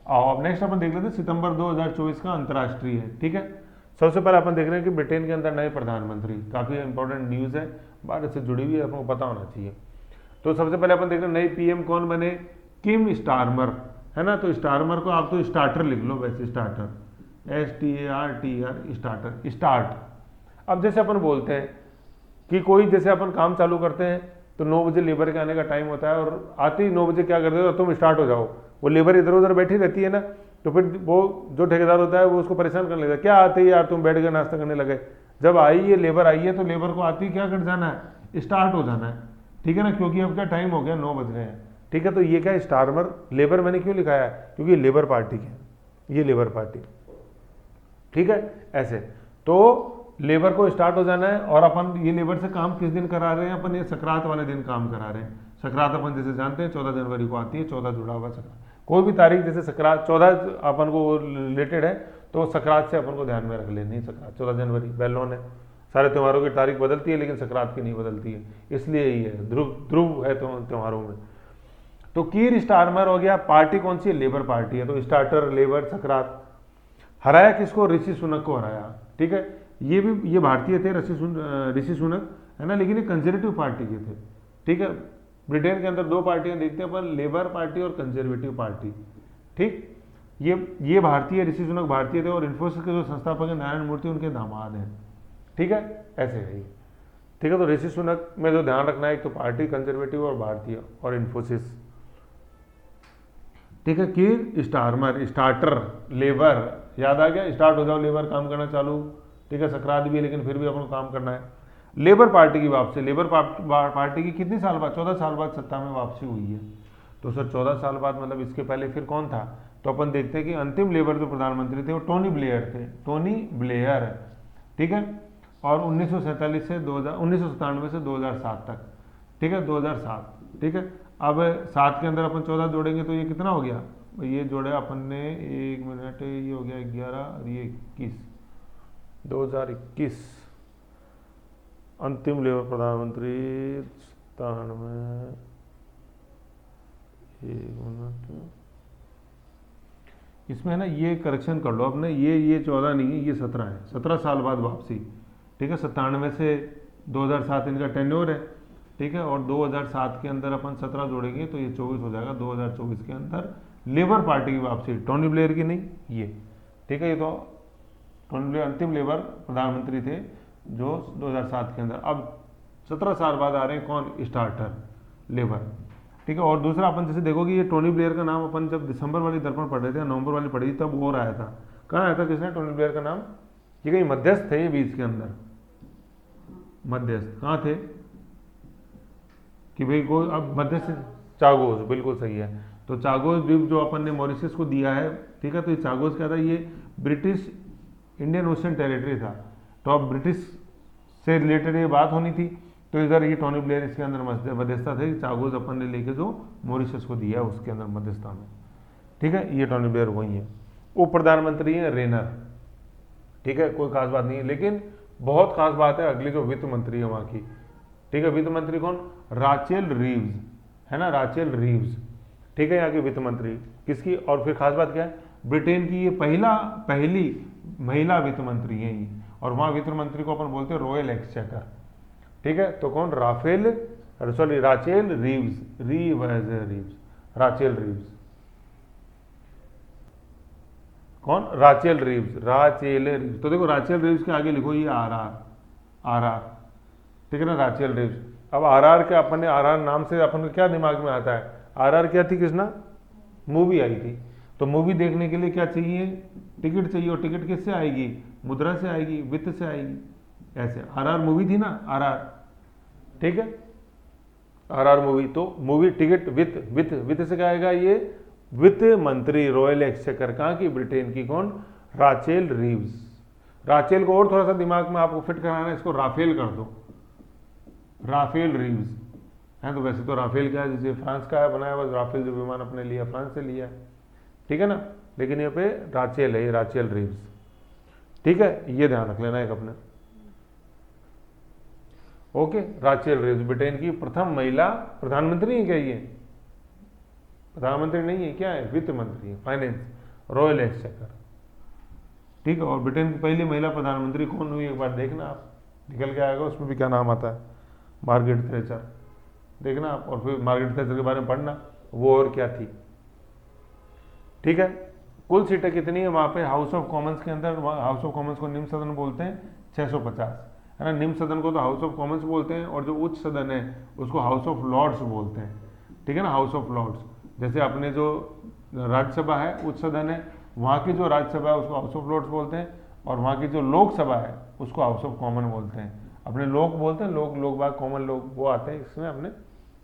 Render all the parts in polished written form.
अब नेक्स्ट अपन देख लेते हैं सितंबर 2024 का अंतर्राष्ट्रीय है, ठीक है। सबसे पहले अपन देख रहे हैं कि ब्रिटेन के अंदर नए प्रधानमंत्री, काफी इंपॉर्टेंट न्यूज है, भारत से जुड़ी हुई है, आपको पता होना चाहिए। तो सबसे पहले अपन देख रहे हैं नई पीएम कौन बने, किम स्टारमर, है ना। तो स्टारमर को आप तो स्टार्टर लिख लो, वैसे स्टार्टर, STARTR, स्टार्टर, स्टार्ट। अब जैसे अपन बोलते हैं कि कोई जैसे अपन काम चालू करते हैं तो 9 बजे लेबर के आने का टाइम होता है, और आते ही 9 बजे क्या करते हो, तुम स्टार्ट हो जाओ। वो लेबर इधर उधर बैठी रहती है ना, तो फिर वो जो ठेकेदार होता है वो उसको परेशान करने लगता है, क्या आते ही यार तुम बैठ गए नाश्ता करने लगे। जब आई है लेबर आई है तो लेबर को आती ही क्या कर जाना है, स्टार्ट हो जाना है, ठीक है ना, क्योंकि अब क्या टाइम हो गया, 9 बज गए हैं, ठीक है। तो ये क्या स्टारमर, लेबर मैंने क्यों लिखाया है, क्योंकि लेबर पार्टी के, ये लेबर पार्टी, ठीक है। ऐसे तो लेबर को स्टार्ट हो जाना है, और अपन ये लेबर से काम किस दिन करा रहे हैं, अपन ये संक्रांत वाले दिन काम करा रहे हैं। संक्रांत अपन जैसे जानते हैं 14 जनवरी को आती है, 14 जुड़ा हुआ संक्रांत, कोई भी तारीख जैसे संक्रांत 14 अपन को रिलेटेड है तो संक्रांत से अपन को ध्यान में रख लेनी, संक्रांत 14 जनवरी बैलोन है। सारे त्योहारों की तारीख बदलती है लेकिन संक्रांत की नहीं बदलती है, इसलिए ही है, ध्रुव ध्रुव है तो त्योहारों में। तो कीर स्टारमर हो गया, पार्टी कौन सी है, लेबर पार्टी है, तो स्टार्टर, लेबर, संक्रांत। हराया किसको, ऋषि सुनक को हराया, ठीक है। ये भी ये भारतीय थे ऋषि सुनक, है ना, लेकिन ये कंजर्वेटिव पार्टी के थे, ठीक है। ब्रिटेन के अंदर दो पार्टियां देखते हैं अपन, लेबर पार्टी और कंजर्वेटिव पार्टी, ठीक। ये भारतीय, ऋषि सुनक भारतीय थे, और इन्फोसिस के जो संस्थापक है नारायण मूर्ति उनके दामाद हैं, ठीक है। ऐसे है, ठीक है। तो ऋषि सुनक में जो ध्यान रखना है, एक तो पार्टी कंजर्वेटिव और भारतीय और इन्फोसिस, ठीक है। कीर स्टारमर, स्टार्टर, लेबर, याद आ गया, स्टार्ट हो जाओ लेबर, काम करना चालू, ठीक है। संक्रांत भी है लेकिन फिर भी अपन को काम करना है। लेबर पार्टी की वापसी, लेबर पार्टी की कितनी साल बाद, 14 साल बाद सत्ता में वापसी हुई है। तो सर 14 साल बाद मतलब इसके पहले फिर कौन था, तो अपन देखते हैं कि अंतिम लेबर जो प्रधानमंत्री थे वो टोनी ब्लेयर थे, टोनी ब्लेयर, ठीक है। और 1947 से 1997 से 2007 तक, ठीक है, 2007, ठीक है। अब 7 के अंदर अपन 14 जोड़ेंगे तो ये कितना हो गया, ये जोड़े अपन ने, 1 मिनट, ये हो गया 11 और ये 21, 2021 अंतिम लेबर प्रधानमंत्री 97, 1 मिनट, इसमें है ना ये करेक्शन कर लो अपने, ये 14 नहीं है, ये 17 है, 17 साल बाद वापसी, ठीक है। 97 से 2007 इनका टेन्योर है, ठीक है। और 2007 के अंदर अपन 17 जोड़ेंगे तो ये 24 हो जाएगा, 2024 के अंदर लेबर पार्टी की वापसी, टोनी ब्लेयर की नहीं, ये, ठीक है। ये तो टोनी ब्लेयर अंतिम लेबर प्रधानमंत्री थे जो 2007 के अंदर, अब 17 साल बाद आ रहे हैं कौन, स्टार्टर, लेबर, ठीक है। और दूसरा अपन जैसे देखोगे ये टोनी ब्लेयर का नाम अपन जब दिसंबर वाली दर्पण पढ़ रहे थे, नवंबर वाली पढ़ी थी, तब और आया था, कहाँ आया था, किसने टोनी ब्लेयर का नाम, ये कहीं मध्यस्थ थे ये बीच के अंदर, मध्यस्थ कहाँ थे कि भाई कोई, अब मध्यस्थ, चागोस, बिल्कुल सही है। तो चागोस द्वीप जो अपन ने मॉरिशस को दिया है, ठीक है। तो ये चागोस क्या था, ये ब्रिटिश इंडियन ओशन टेरिटरी था, तो अब ब्रिटिश से रिलेटेड ये बात होनी थी, तो इधर ये टोनी ब्लेयर इसके अंदर मध्यस्थता थे, चागोस अपन ने लेके जो मॉरिशस को दिया उसके अंदर मध्यस्थता में, ठीक है। ये टोनी ब्लेयर वही है। उप प्रधानमंत्री है रेनर, ठीक है, कोई खास बात नहीं है, लेकिन बहुत खास बात है अगली जो वित्त मंत्री है वहाँ की, ठीक है। वित्त मंत्री कौन, राचेल रीव्स, है ना, राचेल रीव्स, ठीक है, यहाँ की वित्त मंत्री किसकी, और फिर खास बात क्या है, ब्रिटेन की ये पहली महिला वित्त मंत्री है ये, और वहाँ वित्त मंत्री को अपन बोलते हैं रॉयल एक्सचेकर, ठीक है। तो कौन, राचेल रीव्स, राचेल रीव्स, कौन, राचेल रीव्स। तो देखो राचेल रीव्स के आगे लिखो ये आर, ठीक है ना, राचेल रीव्स। अब आर क्या, अपन ने आर नाम से अपन को क्या दिमाग में आता है, आर क्या थी कृष्णा, मूवी आई थी, तो मूवी देखने के लिए क्या चाहिए, टिकट चाहिए, और टिकट किससे आएगी, मुद्रा से आएगी, वित्त से आएगी, ऐसे आर मूवी थी ना, आर, ठीक है, आर मूवी। तो मूवी, टिकट, वित्त से क्या आएगा, ये वित्त मंत्री रॉयल एक्सचेकर, कहाँ की, ब्रिटेन की, कौन, राचेल रीव्स। राचेल को और थोड़ा सा दिमाग में आपको फिट कराना है, इसको राफेल कर दो, राफेल रीव्स है। तो वैसे तो राफेल क्या है, जैसे फ्रांस का है बनाया हुआ, राफेल जो विमान अपने लिया फ्रांस से लिया है, ठीक है ना, लेकिन यहाँ पे राचेल है, ये राचेल रीव्स, ठीक है। ये ध्यान रख लेना एक अपने, ओके। राचेल रीव्स ब्रिटेन की प्रथम महिला प्रधानमंत्री है क्या, ये प्रधानमंत्री नहीं है, क्या है, वित्त मंत्री है, फाइनेंस, रॉयल एक्सचेकर, ठीक है। और ब्रिटेन की पहली महिला प्रधानमंत्री कौन हुई, एक बार देखना आप, निकल के आएगा, उसमें भी क्या नाम आता है, मार्गरेट थैचर, देखना आप, और फिर मार्गरेट थैचर के बारे में पढ़ना वो और क्या थी, ठीक है। कुल सीटें कितनी है वहाँ पे हाउस ऑफ कॉमन्स के अंदर, हाउस ऑफ कॉमन्स को निम्न सदन बोलते हैं, 650 है ना, निम्न सदन को तो हाउस ऑफ कॉमन्स बोलते हैं, और जो उच्च सदन है उसको हाउस ऑफ लॉर्ड्स बोलते हैं, ठीक है ना, हाउस ऑफ लॉर्ड्स। जैसे अपने जो राज्यसभा है उच्च सदन है, वहाँ की जो राज्यसभा है उसको हाउस ऑफ लॉर्ड्स बोलते हैं, और वहाँ की जो लोकसभा है उसको हाउस ऑफ कॉमन बोलते हैं। अपने लोक बोलते हैं, लोग बाग, कॉमन लोग वो आते हैं इसमें अपने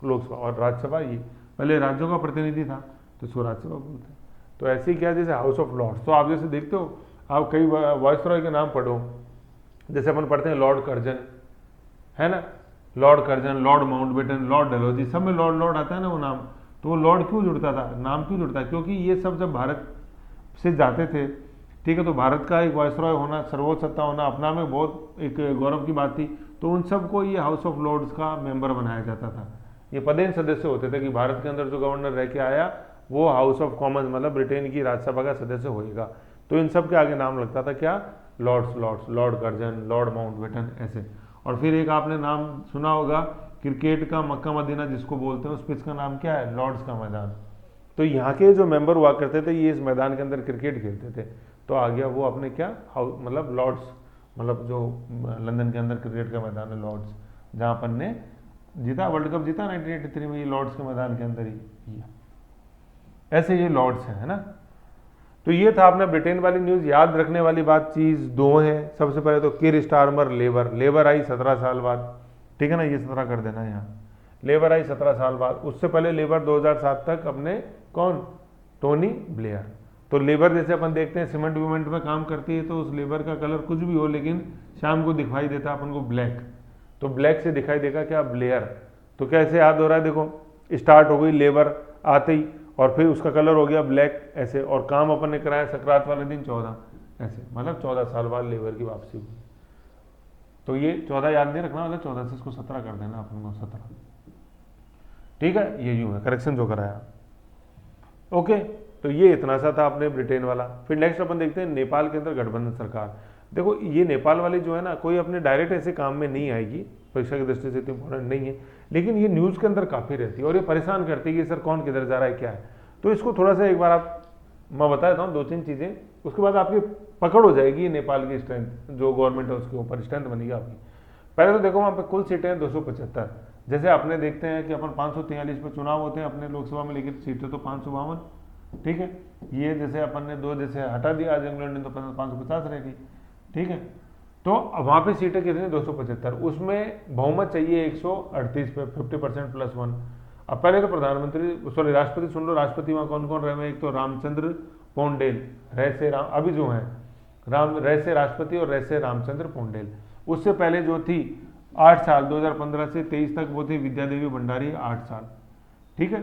लोकसभा, और राज्यसभा ये पहले राज्यों का प्रतिनिधि था तो इसको राज्यसभा बोलते हैं। तो ऐसे ही क्या, जैसे हाउस ऑफ लॉर्ड्स, तो आप जैसे देखते हो, आप कई वायसरॉय के नाम पढ़ो, जैसे अपन पढ़ते हैं लॉर्ड कर्जन, है ना, Lord Curzon, Lord Mountbatten, Lord Dalhousie, सब में लॉर्ड लॉर्ड आता है ना वो नाम। तो वो लॉर्ड क्यों जुड़ता था, नाम क्यों जुड़ता है, क्योंकि ये सब जब भारत से जाते थे, ठीक है, तो भारत का एक वायसरॉय होना, सर्वोच्च सत्ता होना अपना में बहुत एक गौरव की बात थी। तो उन सबको ये हाउस ऑफ लॉर्ड्स का मेंबर बनाया जाता था। ये पदेन सदस्य होते थे कि भारत के अंदर जो गवर्नर रह के आया वो हाउस ऑफ कॉमन्स मतलब ब्रिटेन की राज्यसभा का सदस्य होएगा। तो इन सब के आगे नाम लगता था क्या, lords, Lord Curzon, Lord Mountbatten, ऐसे। और फिर एक आपने नाम सुना होगा क्रिकेट का मक्का मदीना जिसको बोलते हैं, उस पिच का नाम क्या है, लॉर्ड्स का मैदान। तो यहाँ के जो मेंबर हुआ करते थे ये इस मैदान के अंदर क्रिकेट खेलते थे, तो आ गया वो अपने क्या, हाउस मतलब लॉर्ड्स, मतलब जो लंदन के अंदर क्रिकेट का मैदान है लॉर्ड्स, जहाँ अपन ने जीता, वर्ल्ड कप जीता 1983 में, ये लॉर्ड्स के मैदान के अंदर ही। ऐसे ये लॉर्ड्स हैं, है ना। तो ये था अपना ब्रिटेन वाली न्यूज़। याद रखने वाली बात चीज़ दो है। सबसे पहले तो किर स्टारमर लेबर आई 17 साल बाद, ठीक है ना, ये 17 कर देना यहाँ, लेबर आई 17 साल बाद। उससे पहले लेबर 2007 तक अपने कौन, टोनी ब्लेयर। तो लेबर जैसे अपन देखते हैं सीमेंट वीमेंट में काम करती है, तो उस लेबर का कलर कुछ भी हो लेकिन शाम को दिखाई देता अपन को ब्लैक, तो ब्लैक से दिखाई देगा क्या, ब्लेयर। तो कैसे याद हो रहा है, देखो स्टार्ट हो गई लेबर आते ही, और फिर उसका कलर हो गया ब्लैक ऐसे, और काम अपन ने कराया संक्रांत वाले दिन 14 ऐसे, मतलब 14 साल बाद लेबर की वापसी हुई। तो ये 14 याद नहीं रखना, मतलब 14 से इसको 17 कर देना अपन को, 17, ठीक है, ये यूं है करेक्शन जो कराया। ओके, तो ये इतना सा था अपने ब्रिटेन वाला। फिर नेक्स्ट अपन देखते हैं नेपाल के अंदर गठबंधन सरकार। देखो ये नेपाल वाली जो है ना, कोई अपने डायरेक्ट ऐसे काम में नहीं आएगी, परीक्षा की दृष्टि से इतनी इंपॉर्टेंट नहीं है, लेकिन ये न्यूज़ के अंदर काफ़ी रहती है और ये परेशान करती है कि सर कौन किधर जा रहा है क्या है। तो इसको थोड़ा सा एक बार मैं बता देता हूँ 2-3 चीज़ें, उसके बाद आपकी पकड़ हो जाएगी नेपाल की स्ट्रेंथ, जो गवर्नमेंट है उसके ऊपर स्ट्रेंथ बनेगी आपकी। पहले तो देखो वहाँ पे कुल सीटें हैं 275। जैसे अपने देखते हैं कि अपन 543 पे चुनाव होते हैं अपने लोकसभा में, लेकिन सीटें तो 552, ठीक है। ये जैसे अपन ने 2 जैसे हटा दिया आज इंग्लैंड ने, तो 550 रह गई, ठीक है। तो वहाँ पे सीटें कितनी, 275, उसमें बहुमत चाहिए 138 पे, 50% +1। अब पहले तो प्रधानमंत्री सॉरी राष्ट्रपति सुन लो, राष्ट्रपति वहाँ कौन कौन रहे हैं, एक तो रामचंद्र पौंडेल, रैसे राम, अभी जो है रैसे राष्ट्रपति और रैसे रामचंद्र पौंडेल। उससे पहले जो थी 8 साल 2015 से 23 तक वो थी विद्या देवी भंडारी 8 साल, ठीक है।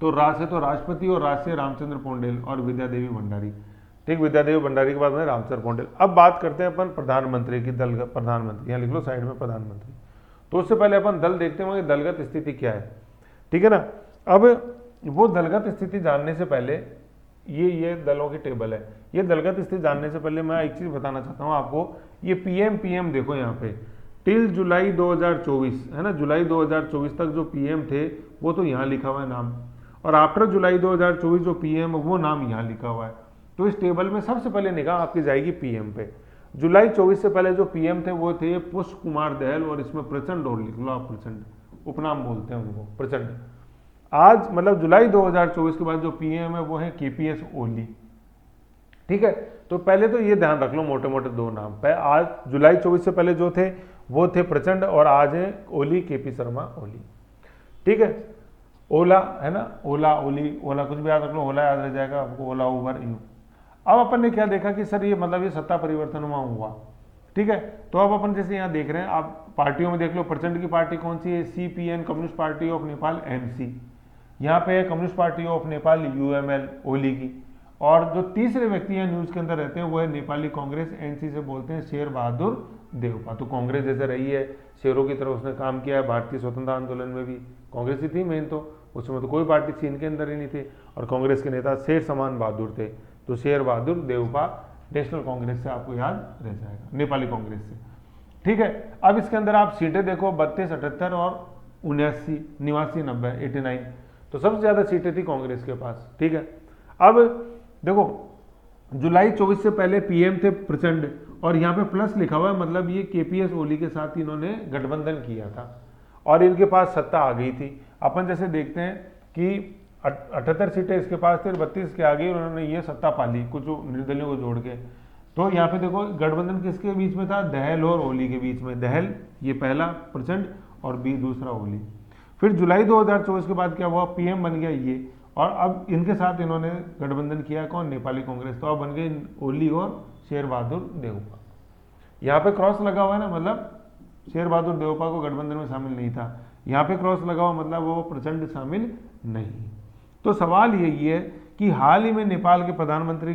तो राष्ट्रपति और राज से रामचंद्र पौंडेल और विद्या देवी भंडारी, ठीक। विद्या देवी भंडारी के बाद में रामचंद्र पौंडेल। अब बात करते हैं अपन प्रधानमंत्री की, दल प्रधानमंत्री, यहाँ लिख लो साइड में प्रधानमंत्री। तो उससे पहले अपन दल देखते हैं कि दलगत स्थिति क्या है, ठीक है ना। अब वो दलगत स्थिति जानने से पहले ये दलों की टेबल है। ये दलगत स्थिति जानने से पहले मैं एक चीज़ बताना चाहता हूँ आपको, ये पीएम देखो यहाँ पे टिल जुलाई 2024 है ना, जुलाई 2024 तक जो पीएम थे वो तो यहाँ लिखा हुआ है नाम, और आफ्टर जुलाई 2024 जो पीएम वो नाम यहाँ लिखा हुआ है। तो इस टेबल में सबसे पहले निगाह आपकी जाएगी पीएम पे। जुलाई 24 से पहले जो पीएम थे वो थे पुष्प कुमार दहल, और इसमें प्रचंड और लिख लो आप, प्रचंड उपनाम बोलते हैं उनको, प्रचंड। आज मतलब जुलाई 2024 के बाद जो पीएम है वो है केपीएस ओली, ठीक है। तो पहले तो ये ध्यान रख लो मोटे मोटे 2 नाम, आज जुलाई 24 से पहले जो थे वो थे प्रचंड, और आज है ओली, केपी शर्मा ओली, ठीक है। ओला है ना, ओला ओली, ओला कुछ भी याद रख लो, ओला याद रह जाएगा आपको, ओला उबर यू। अब अपन ने क्या देखा कि सर ये मतलब ये सत्ता परिवर्तन हुआ, ठीक है। तो अब अपन जैसे यहाँ देख रहे हैं, आप पार्टियों में देख लो, प्रचंड की पार्टी कौन सी है, CPN, communist party of Nepal, MC. यहाँ पे है communist party of Nepal, UML, Oli की। और जो तीसरे व्यक्ति यहाँ न्यूज के अंदर रहते हैं वो है नेपाली कांग्रेस, एनसी से बोलते हैं शेर बहादुर देउपा। तो कांग्रेस जैसे रही है शेरों की तरह उसने काम किया है, भारतीय स्वतंत्रता आंदोलन में भी कांग्रेस ही थी मेन, तो उसमें तो कोई पार्टी चीन के अंदर ही नहीं थी, और कांग्रेस के नेता शेर समान बहादुर थे, तो शेर बहादुर देउपा नेशनल कांग्रेस से आपको याद रह जाएगा, नेपाली कांग्रेस से। ठीक है, अब इसके अंदर आप सीटें देखो 32, 78 और 79, 89, 90, 89, तो सबसे ज़्यादा सीटें थी कांग्रेस के पास। ठीक है, अब देखो जुलाई 24 से पहले पीएम थे प्रचंड, और यहाँ पे प्लस लिखा हुआ है, मतलब ये केपीएस ओली के साथ इन्होंने गठबंधन किया था और इनके पास सत्ता आ गई थी। अपन जैसे देखते हैं कि 78 सीटें इसके पास थी, 32 के आगे उन्होंने ये सत्ता पाली कुछ निर्दलियों को जोड़ के। तो यहाँ पे देखो गठबंधन किसके बीच में था, दहल और ओली के बीच में। दहल ये पहला प्रचंड और बी दूसरा ओली। फिर जुलाई 2024 के बाद क्या हुआ, पीएम बन गया ये, और अब इनके साथ इन्होंने गठबंधन किया कौन, नेपाली कांग्रेस। तो अब बन गए ओली और शेर बहादुर देउपा। यहाँ पे क्रॉस लगा हुआ है ना, मतलब शेर बहादुर देउपा को गठबंधन में शामिल नहीं था, यहाँ पे क्रॉस लगा हुआ मतलब वो प्रचंड शामिल नहीं। तो सवाल यही है कि हाल ही में नेपाल के प्रधानमंत्री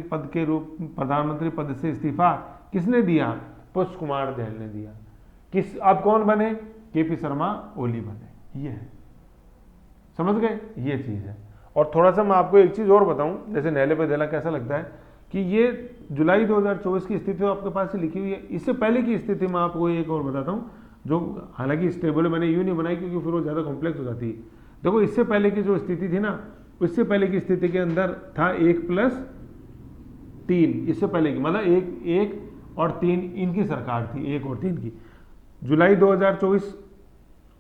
पद से इस्तीफा किसने दिया, पुष्प कुमार दहल ने दिया। किस, अब कौन बने, केपी शर्मा ओली बने। ये है, समझ गए, ये चीज़ है। और थोड़ा सा मैं आपको एक चीज़ और बताऊं, जैसे नहले पे देला कैसा लगता है कि ये जुलाई 2024 की स्थिति आपके पास ही लिखी हुई है। इससे पहले की स्थिति मैं आपको एक और बताता हूँ, जो हालांकि इस टेबल मैंने यूँ नहीं बनाई क्योंकि फिर वो ज़्यादा कॉम्प्लेक्स हो जाती है। देखो इससे पहले की जो स्थिति थी ना, उससे पहले की स्थिति के अंदर था 1+3, इससे पहले की मतलब 1 और 3 इनकी सरकार थी, 1 और 3 की। जुलाई 2024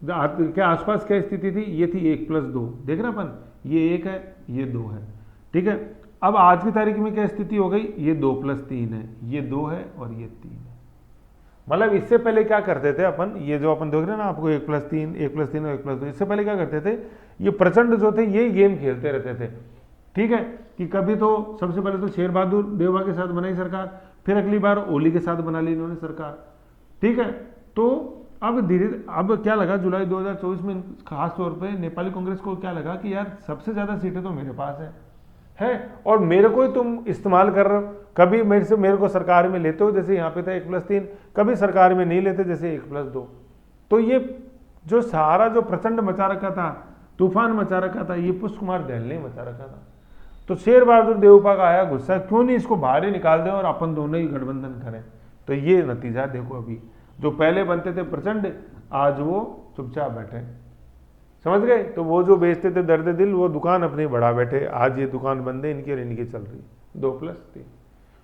के आसपास क्या स्थिति थी, ये थी 1+2, देख रहे अपन, ये 1 है, ये 2 है। ठीक है, अब आज की तारीख में क्या स्थिति हो गई, ये 2+3 है, ये 2 है और ये 3 है। मतलब इससे पहले क्या करते थे अपन, ये जो अपन देख रहे हैं ना आपको 1+3, 1+3 और 1+2, इससे पहले क्या करते थे, ये प्रचंड जो थे ये गेम खेलते रहते थे। ठीक है, कि कभी तो सबसे पहले तो शेर बहादुर देउपा के साथ बनाई सरकार, फिर अगली बार ओली के साथ बना ली इन्होंने सरकार। ठीक है, तो अब क्या लगा जुलाई 2024 में खास तौर पे नेपाली कांग्रेस को क्या लगा कि यार सबसे ज्यादा सीटें तो मेरे पास है और मेरे को ही तुम इस्तेमाल कर रहे हो। कभी मेरे को सरकार में लेते हो, जैसे यहाँ पे था 1+3, कभी सरकार में नहीं लेते जैसे 1+2। तो ये जो सारा जो प्रचंड मचा रखा था, तूफान मचा रखा था, ये पुष्प कुमार दहल ने मचा रखा था। तो शेर बहादुर देउपा का आया गुस्सा, क्यों नहीं इसको बाहर ही निकाल दें और अपन दोनों ही गठबंधन करें। तो ये नतीजा देखो, अभी जो पहले बनते थे प्रचंड, आज वो चुपचाप बैठे, समझ गए। तो वो जो बेचते थे दर्द दिल, वो दुकान अपनी बढ़ा बैठे, आज ये दुकान बंद है, इनकी और इनकी चल रही 2+3।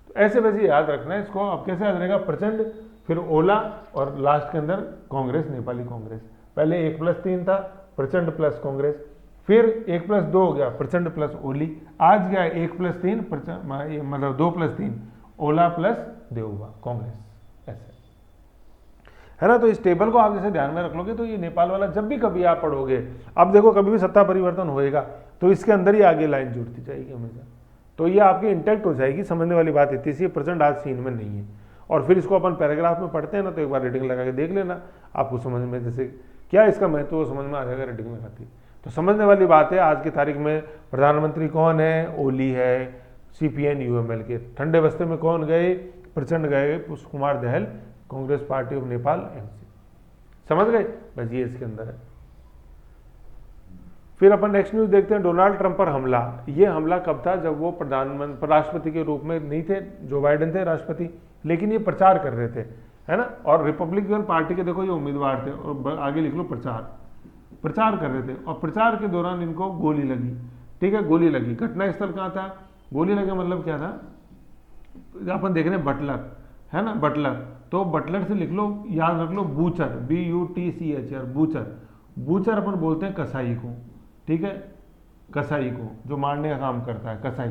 तो ऐसे वैसे याद रखना है इसको। अब कैसे याद रहेगा, प्रचंड, फिर ओला और लास्ट के अंदर कांग्रेस, नेपाली कांग्रेस। पहले 1+3 था, प्रचंड प्लस कांग्रेस, फिर 1+2 हो गया प्रचंड प्लस ओली, आज गया 1+3 मतलब 2+3 ओला प्लस देउपा कांग्रेस, ऐसे है ना। तो इस टेबल को आप जैसे ध्यान में रख लोगे तो ये नेपाल वाला जब भी कभी आप पढ़ोगे, अब देखो कभी भी सत्ता परिवर्तन होएगा तो इसके अंदर ही आगे लाइन जुड़ती जाएगी हमेशा, तो ये आपकी इंटैक्ट हो जाएगी। समझने वाली बात इतनी सी, प्रचंड आज सीन में नहीं है। और फिर इसको अपन पैराग्राफ में पढ़ते हैं ना, तो एक बार रीडिंग लगा के देख लेना, आपको समझ में जैसे क्या इसका महत्व वो समझ में आ जाएगा रीडिंग लगाती। तो समझने वाली बात है, आज की तारीख में प्रधानमंत्री कौन है, ओली है, CPN UML के। ठंडे बस्ते में कौन गए, प्रचंड गए, Pushpa Kumar Dahal, congress party of Nepal MC। समझ गए, बस ये इसके अंदर है। फिर अपन नेक्स्ट न्यूज देखते हैं, डोनाल्ड ट्रंप पर हमला। ये हमला कब था, जब वो राष्ट्रपति के रूप में नहीं थे, जो बाइडेन थे राष्ट्रपति, लेकिन ये प्रचार कर रहे थे, है ना। और रिपब्लिकन पार्टी के देखो ये उम्मीदवार थे, और आगे लिख लो प्रचार कर रहे थे, और प्रचार के दौरान इनको गोली लगी। ठीक है, गोली लगी। घटना स्थल कहाँ था, गोली लगे मतलब क्या था, अपन देख रहे हैं बटलर, है ना, बटलर। तो बटलर से लिख लो, याद रख लो, बूचर, BUTCHR, बूचर अपन बोलते हैं कसाई को। ठीक है, कसाई को जो मारने का काम करता है, कसाई।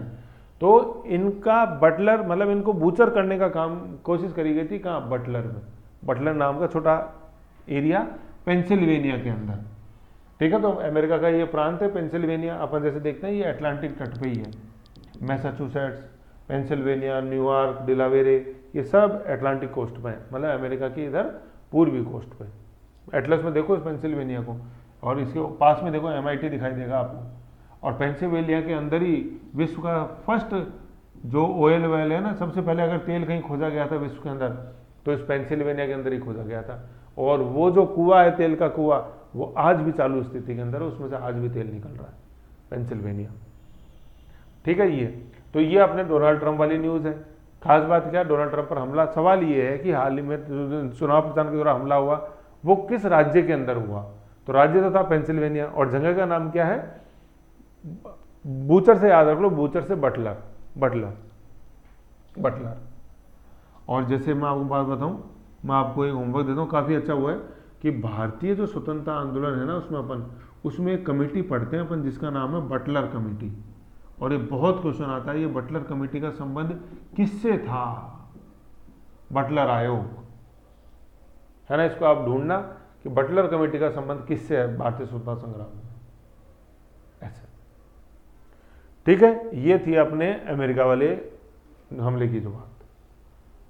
तो इनका बटलर मतलब इनको बूचर करने का काम कोशिश करी गई थी, कहाँ, बटलर में। बटलर नाम का छोटा एरिया पेंसिल्वेनिया के अंदर। ठीक है, तो अमेरिका का ये प्रांत है पेंसिल्वेनिया, अपन जैसे देखते हैं ये अटलांटिक तट पे ही है। मैसाचुसेट्स, पेंसिल्वेनिया, न्यूयॉर्क, डिलावेरे, ये सब अटलांटिक कोस्ट पे है, मतलब अमेरिका की इधर पूर्वी कोस्ट पे। एटलस में देखो इस पेंसिल्वेनिया को, और इसके पास में देखो MIT दिखाई देगा आपको। और पेंसिल्वेनिया के अंदर ही विश्व का फर्स्ट जो ऑयल वेल है ना, सबसे पहले अगर तेल कहीं खोजा गया था विश्व के अंदर, तो इस पेंसिल्वेनिया के अंदर ही खोजा गया था। और वो जो कुआं है तेल का कुआं, वो आज भी चालू स्थिति के अंदर है, उसमें से आज भी तेल निकल रहा है, पेंसिल्वेनिया। ठीक है, ये तो ये अपने डोनाल्ड ट्रंप वाली न्यूज़ है। खास बात क्या, डोनाल्ड ट्रंप पर हमला, सवाल ये है कि हाल ही में चुनाव प्रचार के दौरान हमला हुआ वो किस राज्य के अंदर हुआ, तो राज्य तो था पेंसिल्वेनिया, और जगह का नाम क्या है, बूचर से याद रख लो, बूचर से बटलर, बटलर, बटलर। और जैसे मैं आपको बात बताऊं, मैं आपको एक होमवर्क देता हूँ, काफ़ी अच्छा हुआ है कि भारतीय जो स्वतंत्रता आंदोलन है ना, उसमें एक कमेटी पढ़ते हैं अपन जिसका नाम है बटलर कमेटी, और ये बहुत क्वेश्चन आता है, ये बटलर कमेटी का संबंध किससे था, बटलर आयोग है ना, इसको आप ढूंढना कि बटलर कमेटी का संबंध किससे है भारतीय स्वतंत्रता संग्राम में, ऐसे। ठीक है, ये थी अपने अमेरिका वाले हमले की जो बात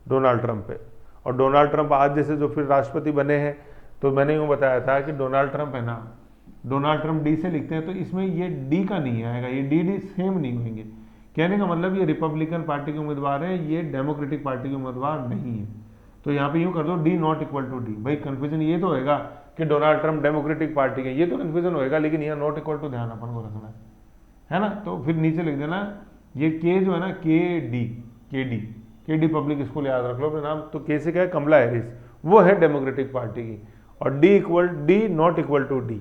डोनाल्ड ट्रंप पे। और डोनाल्ड ट्रंप आज जैसे जो फिर राष्ट्रपति बने हैं, तो मैंने यूँ बताया था कि डोनाल्ड ट्रंप है ना, डोनाल्ड ट्रंप डी से लिखते हैं, तो इसमें ये डी का नहीं आएगा, ये डी सेम नहीं होंगे। कहने का मतलब ये रिपब्लिकन पार्टी के उम्मीदवार है, ये डेमोक्रेटिक पार्टी के उम्मीदवार नहीं है। तो यहाँ पे यूँ कर दो D not equal to D. भाई कन्फ्यूजन ये तो होएगा कि डोनाल्ड ट्रंप डेमोक्रेटिक पार्टी के, ये तो कन्फ्यूजन होएगा, लेकिन यहाँ नॉट इक्वल टू ध्यान अपन को रखना है ना। तो फिर नीचे लिख देना ये के जो है ना, के डी पब्लिक स्कूल याद रख लो अपने नाम। तो के से क्या है, कमला हैरिस, वो है डेमोक्रेटिक पार्टी की, और D not equal to D.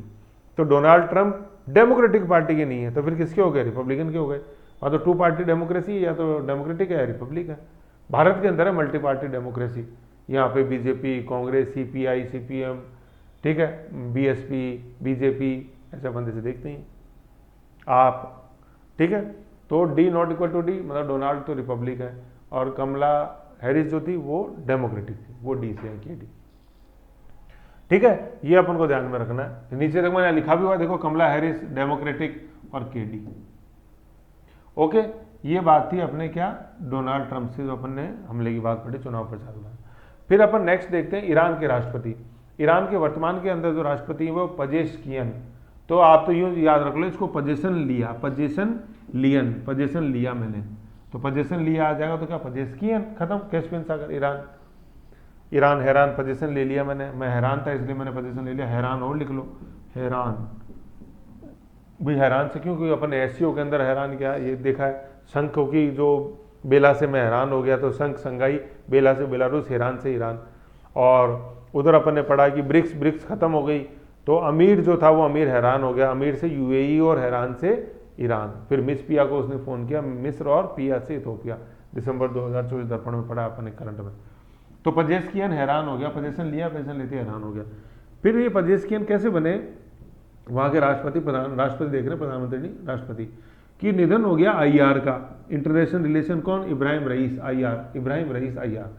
तो डोनाल्ड ट्रंप डेमोक्रेटिक पार्टी के नहीं है, तो फिर किसके हो गए, रिपब्लिकन के हो गए। और तो टू पार्टी डेमोक्रेसी, या तो डेमोक्रेटिक है या रिपब्लिक है। भारत के अंदर है मल्टी पार्टी डेमोक्रेसी, यहाँ पे बीजेपी, कांग्रेस, सीपीआई, सीपीएम, ठीक है, बीएसपी, बीजेपी, ऐसे बंदे से देखते हैं आप। ठीक है, तो D not equal to D मतलब डोनाल्ड तो रिपब्लिक है, और कमला हैरिस जो थी वो डेमोक्रेटिक थी, वो डी से है, के डी। ठीक है, ये अपन को ध्यान में रखना है। नीचे तक मैंने लिखा भी हुआ, देखो, कमला हैरिस डेमोक्रेटिक और के डी। ओके, ये बात थी अपने क्या, डोनाल्ड ट्रंप से जो अपन ने हमले की बात पढ़ी चुनाव प्रचार में। फिर अपन नेक्स्ट देखते हैं ईरान के राष्ट्रपति। ईरान के वर्तमान के अंदर जो राष्ट्रपति है वो पजेश्कियन। तो आप तो यूँ याद रख लो इसको, पजेशन लिया मैंने, तो पजेशन लिया आ जाएगा, तो क्या पजेश्कियन, खत्म, कैस्पियन सागर, ईरान हैरान, पजेशन ले लिया मैंने, मैं हैरान था इसलिए मैंने पजेशन ले लिया, हैरान और लिख लो, हैरान। भाई हैरान से क्यों, क्योंकि अपन एससीओ के अंदर हैरान क्या ये देखा है, शंख की जो बेला से मैं हैरान हो गया, तो शंख संगाई, बेला से बेलारूस, हैरान से ईरान। और उधर अपन ने पढ़ा कि ब्रिक्स खत्म हो गई, तो अमीर जो था वो अमीर हैरान हो गया, अमीर से यूएई और हैरान से ईरान। फिर मिस पिया को उसने फ़ोन किया, मिस्र और पिया से इथोपिया, दिसंबर 2024 दर्पण में पढ़ा अपन ने करंट में। तो पजेश्कियन हैरान हो गया, पजेशन लिया, पजेशन लेते हैरान हो गया। फिर ये पजेश्कियन कैसे बने, वहाँ के राष्ट्रपति देख रहे हैं, प्रधानमंत्री नहीं, राष्ट्रपति की निधन हो गया आईआर का, इंटरनेशनल रिलेशन कौन, इब्राहिम रईस आईआर।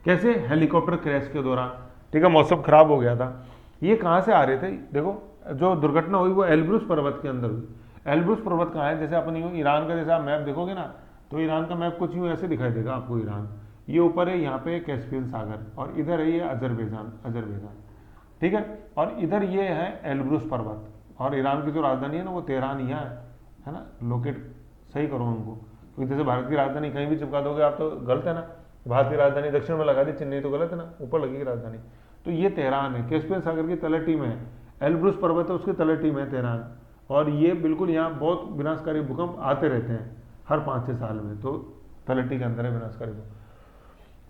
कैसे, हेलीकॉप्टर क्रैश के दौरान, ठीक है, मौसम खराब हो गया था। ये कहाँ से आ रहे थे, देखो जो दुर्घटना हुई वो एल्ब्रूस पर्वत के अंदर हुई। एल्ब्रूस पर्वत कहाँ है, जैसे अपन यूँ ईरान का जैसे आप मैप देखोगे ना, तो ईरान का मैप कुछ यूँ ऐसे दिखाई देगा आपको, ईरान ये ऊपर है, यहाँ पे कैस्पियन सागर, और इधर है ये अजरबैजान, ठीक है, और इधर ये है एल्ब्रूस पर्वत, और ईरान की जो राजधानी है ना वो तेहरान यहाँ है ना, लोकेट सही करो उनको, क्योंकि जैसे भारत की राजधानी कहीं भी चिपका दोगे आप तो गलत है ना, भारत की राजधानी दक्षिण में लगा दी, चेन्नई तो गलत है ना, ऊपर लगेगी राजधानी। तो ये तेहरान है, कैस्पियन सागर की तलहटी में है, एल्ब्रूस पर्वत है उसकी तलहटी में है तेहरान, और ये बिल्कुल यहाँ बहुत विनाशकारी भूकंप आते रहते हैं हर 5-6 साल में, तो तलहटी के अंदर है विनाशकारी भूकंप।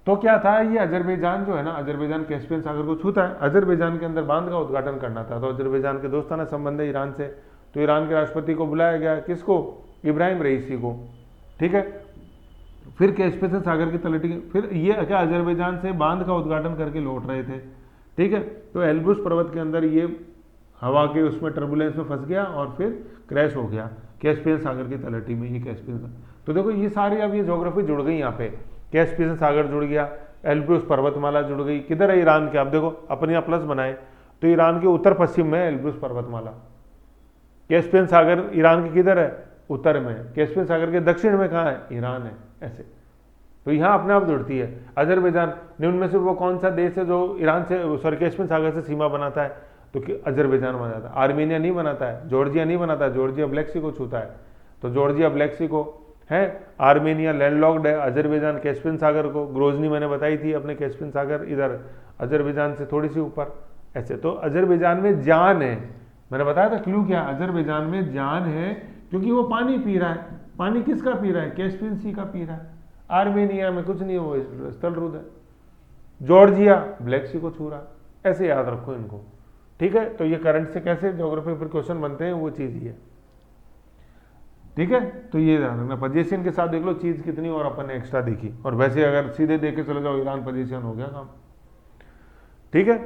तो क्या था, ये अजरबैजान जो है ना, अजरबैजान कैस्पियन सागर को छूता है, अजरबैजान के अंदर बांध का उद्घाटन करना था, तो अजरबैजान के दोस्ताना संबंध है ईरान से, तो ईरान के राष्ट्रपति को बुलाया गया, किसको, इब्राहिम रईसी को, ठीक है। फिर कैस्पियन सागर की तलहटी, फिर ये क्या अजरबैजान से बांध का उद्घाटन करके लौट रहे थे, ठीक है। तो एल्ब्रूस पर्वत के अंदर ये हवा के उसमें टर्बुलेंस में फंस गया और फिर क्रैश हो गया कैस्पियन सागर की तलहटी में, ये कैस्पियन सागर। तो देखो ये सारी अब ये ज्योग्राफी जुड़ गई, यहाँ पे कैस्पियन सागर जुड़ गया, एल्ब्रूस पर्वतमाला जुड़ गई, किधर है ईरान के, आप देखो अपन यहाँ प्लस बनाए तो ईरान के उत्तर पश्चिम में एल्ब्रूस पर्वतमाला, कैस्पियन सागर ईरान के किधर है, उत्तर में, कैस्पियन सागर के दक्षिण में कहाँ है, ईरान है, ऐसे। तो यहाँ अपने आप जुड़ती है अजरबैजान। निम्न में से वो कौन सा देश है जो ईरान से सॉरी कैस्पियन सागर से सीमा बनाता है, तो अजरबैजान बना जाता है। आर्मेनिया नहीं बनाता है, जॉर्जिया नहीं बनाता है, जॉर्जिया ब्लैक सी को छूता है, तो जॉर्जिया ब्लैक सी को है, आर्मेनिया लैंडलॉक्ड है, अजरबैजान कैस्पियन सागर को, ग्रोजनी मैंने बताई थी अपने कैस्पियन सागर इधर अजरबैजान से थोड़ी सी ऊपर, ऐसे। तो अजरबैजान में जान है, मैंने बताया था क्लू क्या, अजरबैजान में जान है क्योंकि वो पानी पी रहा है। पानी किसका पी रहा है? कैस्पियन सी का पी रहा है। आर्मेनिया में कुछ नहीं, वो स्थलरुद्ध है। जॉर्जिया ब्लैक सी को छू रहा है। ऐसे याद रखो इनको, ठीक है। तो ये करंट से कैसे ज्योग्राफी पर क्वेश्चन बनते हैं, वो चीज़ ये है, ठीक है। तो ये ध्यान रखना, पोजीशन के साथ देख लो चीज़ कितनी और अपन ने एक्स्ट्रा देखी। और वैसे अगर सीधे देख के चले जाओ ईरान पोजीशन हो गया काम, ठीक है।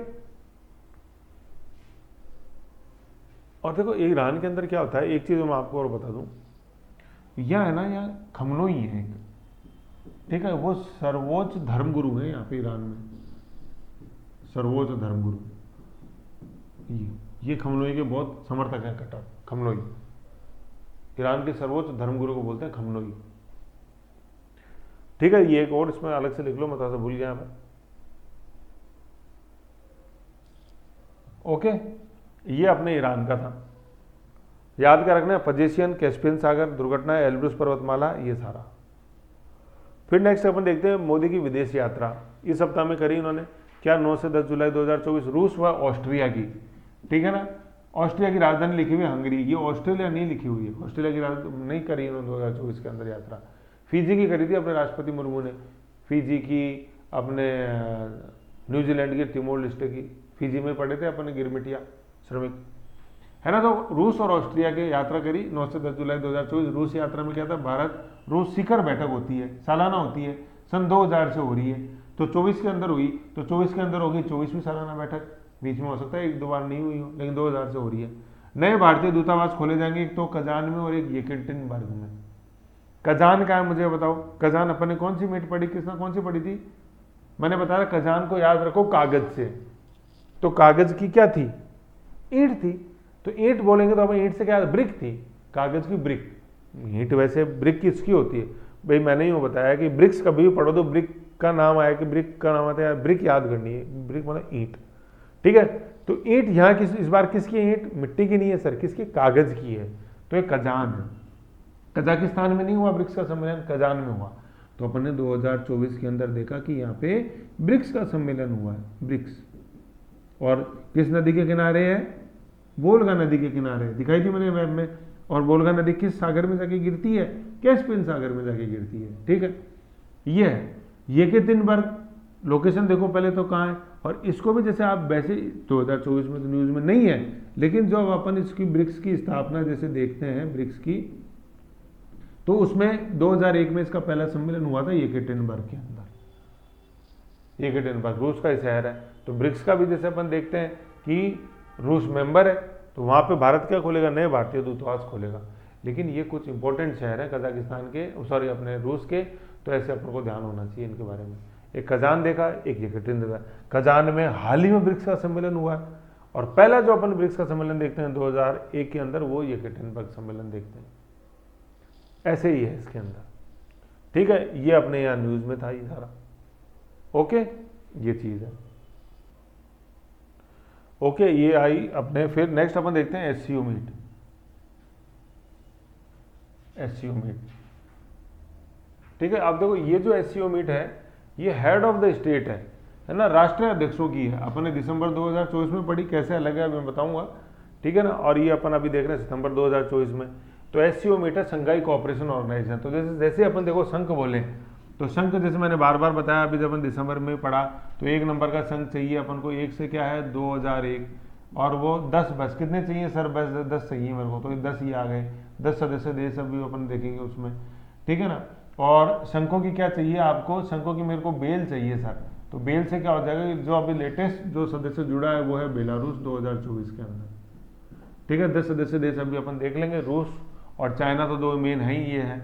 और देखो ईरान के अंदर क्या होता है, एक चीज़ मैं आपको और बता दूं, यह है ना, यहाँ खमनोई है एक, ठीक है, वो सर्वोच्च धर्मगुरु है यहाँ पे ईरान में, सर्वोच्च धर्मगुरु। ये खमनोई के बहुत समर्थक हैं, कट्टर खमनोई, ईरान के सर्वोच्च धर्मगुरु को बोलते हैं खमनोई, ठीक है। ये एक और इसमें अलग से लिख लो, मैं थोड़ा सा भूल गया मैं, ओके। ये अपने ईरान का था, याद क्या रखना है, पजेशियन, कैस्पियन सागर, दुर्घटना, एल्ब्रूस पर्वतमाला, ये सारा। फिर नेक्स्ट अपन देखते हैं मोदी की विदेश यात्रा इस सप्ताह में करी इन्होंने, क्या 9 से 10 जुलाई 2024 रूस व ऑस्ट्रिया की, ठीक है ना। ऑस्ट्रिया की राजधानी लिखी हुई है हंगरी, ये ऑस्ट्रेलिया नहीं लिखी हुई है, ऑस्ट्रेलिया की राजधानी नहीं करी इन्होंने 2024 के अंदर यात्रा। फिजी की करी थी अपने राष्ट्रपति मुर्मू ने, फिजी की, अपने न्यूजीलैंड की तिमोर लिस्टे की, फिजी में पढ़े थे अपने गिरमिटिया श्रमिक, है ना। तो रूस और ऑस्ट्रिया की यात्रा करी 9 से 10 जुलाई 2024। रूस यात्रा में क्या था, भारत रूस शिखर बैठक होती है, सालाना होती है, सन 2000 से हो रही है, तो 24 के अंदर हुई, तो 24 के अंदर होगी 24वीं सालाना बैठक, बीच में हो सकता है 1-2 बार नहीं हुई हो, लेकिन 2000 से हो रही है। नए भारतीय दूतावास खोले जाएंगे, एक तो कजान में और एक येकेटिनबर्ग में। कजान का है मुझे बताओ, कजान अपन ने कौन सी मीट पढ़ी, किसने कौन सी पढ़ी थी, मैंने बताया कजान को याद रखो कागज से, तो कागज की क्या थी, ईंट थी, तो ईंट बोलेंगे तो अपन ईंट से क्या, ब्रिक थी, कागज की ब्रिक। ईंट वैसे ब्रिक किसकी होती है भाई, मैंने यूँ बताया कि ब्रिक्स कभी भी पढ़ो तो ब्रिक का नाम आया कि ब्रिक का नाम आता है, ब्रिक याद करनी है, ब्रिक मतलब ईंट, ठीक है। तो ईंट यहाँ किस, इस बार किसकी ईंट, मिट्टी की नहीं है सर, किसकी, कागज की है, तो ये कजान है। कजाकिस्तान में नहीं हुआ ब्रिक्स का सम्मेलन, कजान में हुआ। तो अपन ने 2024 के अंदर देखा कि यहाँ पे ब्रिक्स का सम्मेलन हुआ है, ब्रिक्स, और किस नदी के किनारे है, वोल्गा नदी के किनारे, दिखाई थी मैंने मैप में। और वोल्गा नदी किस सागर में जाके गिरती है, कैस्पियन सागर में जाके गिरती है, ठीक है। ये है येकेटिनबर्ग, लोकेशन देखो पहले तो कहाँ है, और इसको भी जैसे आप वैसे 2024 में तो न्यूज़ में नहीं है, लेकिन जो अपन इसकी ब्रिक्स की स्थापना जैसे देखते हैं ब्रिक्स की, तो उसमें 2001 में इसका पहला सम्मेलन हुआ था येकेटिनबर्ग के अंदर। येकेटिनबर्ग रूस का शहर है, तो ब्रिक्स का भी जैसे अपन देखते हैं कि रूस मेंबर है, तो वहाँ पे भारत क्या खोलेगा, नए भारतीय दूतावास खोलेगा। लेकिन ये कुछ इंपॉर्टेंट शहर है कजाकिस्तान के, सॉरी अपने रूस के, तो ऐसे अपन को ध्यान होना चाहिए इनके बारे में। एक कजान देखा, एक येकेटिन देखा। कजान में हाल ही में ब्रिक्स का सम्मेलन हुआ है, और पहला जो अपन ब्रिक्स का सम्मेलन देखते हैं 2001 के अंदर, वो येकेटिनबर्ग सम्मेलन देखते हैं। ऐसे ही है इसके अंदर, ठीक है। ये अपने यहाँ न्यूज़ में था ये सारा, ओके, ये चीज़ है, ओके। ये आई अपने, फिर नेक्स्ट अपन देखते हैं एससीओ मीट, एससीओ मीट, ठीक है। अब देखो ये जो एससीओ मीट है, ये हेड ऑफ द स्टेट है ना, राष्ट्रीय अध्यक्षों की है। अपन ने दिसंबर 2024 में पढ़ी, कैसे अलग है मैं बताऊंगा, ठीक है ना। और ये अपन अभी देख रहे हैं सितंबर 2024 में। तो एससीओ मीट है संघाई कोऑपरेशन ऑर्गेनाइजेशन। तो जैसे जैसे अपन देखो संघ बोले, तो संघ जैसे मैंने बार बार बताया, अभी जब अपन दिसंबर में पढ़ा, तो 1 नंबर का संघ चाहिए अपन को, 1 से क्या है 2001, और वो 10 बस कितने चाहिए सर, बस 10 चाहिए मेरे को, तो 10 ही आ गए, 10 सदस्य देश अभी अपन देखेंगे उसमें, ठीक है ना। और संघों की क्या चाहिए आपको, संघों की मेरे को बेल चाहिए सर, तो बेल से क्या हो जाएगा, जो अभी लेटेस्ट जो सदस्य जुड़ा है वो है बेलारूस 2024 के अंदर, ठीक है। 10 सदस्य देश अभी अपन देख लेंगे, रूस और चाइना तो 2 मेन है ही ये है।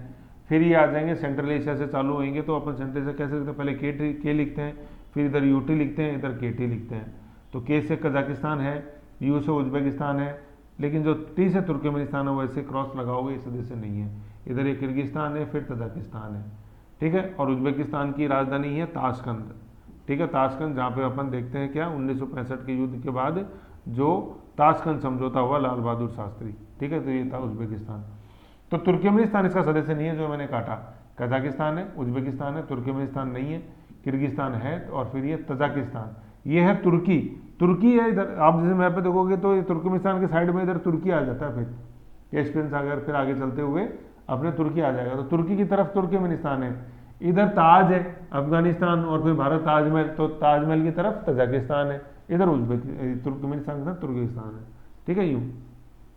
फिर ये आ जाएंगे सेंट्रल एशिया से चालू होंगे, तो अपन सेंट्रल एशिया कैसे लिखते हैं, पहले के लिखते हैं, फिर इधर यूटी लिखते हैं, इधर केटी लिखते हैं। तो के से कजाकिस्तान है, यू से उज्बेकिस्तान है, लेकिन जो टी से तुर्कमेनिस्तान है वो ऐसे क्रॉस लगाओगे, इस सदस्य नहीं है। इधर ये किर्गिस्तान है, फिर तजाकिस्तान है, ठीक है। और उज्बेकिस्तान की राजधानी है ताशकंद, ठीक है, ताशकंद, जहाँ पे अपन देखते हैं क्या 1965 के युद्ध के बाद जो ताशकंद समझौता हुआ लाल बहादुर शास्त्री, ठीक है। तो ये था उज्बेकिस्तान। तो तुर्कमेनिस्तान इसका सदस्य नहीं है, जो मैंने काटा, कजाकिस्तान है, उज्बेकिस्तान है, तुर्कमेनिस्तान नहीं है, किर्गिस्तान है, और फिर ये तजाकिस्तान, ये है तुर्की, तुर्की है इधर, आप जैसे मैप पे देखोगे तो ये तुर्कमेनिस्तान के साइड में इधर तुर्की आ जाता है, फिर कैस्पियन सागर, फिर आगे चलते हुए अपने तुर्की आ जाएगा, तो तुर्की की तरफ तुर्कमेनिस्तान है, इधर ताज है अफगानिस्तान, और फिर भारत ताजमहल, तो ताजमहल की तरफ तजाकिस्तान है, इधर उज्बेक तुर्कमेनिस्तान के साथ तुर्किस्तान है, ठीक है। यूँ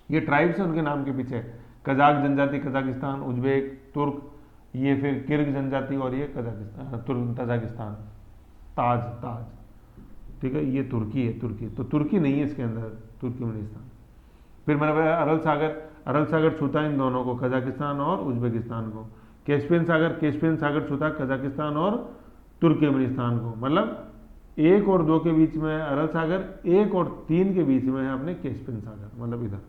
ये ट्राइब्स है उनके नाम के पीछे, कजाक जनजाति कजाकिस्तान, उज्बेक, तुर्क, ये फिर किर्ग जनजाति, और ये कजाकिस्तान तजाकिस्तान, ताज ताज, ठीक है। ये तुर्की है, तुर्की तो तुर्की नहीं है इसके अंदर, तुर्कमेनिस्तान। फिर मैंने बताया अरल सागर छूता इन दोनों को, कजाकिस्तान और उज्बेकिस्तान को। कैस्पियन सागर छूता कजाकिस्तान और तुर्कमेनिस्तान को, मतलब 1 और 2 के बीच में अरल सागर, 1 और 3 के बीच में है अपने कैस्पियन सागर, मतलब इधर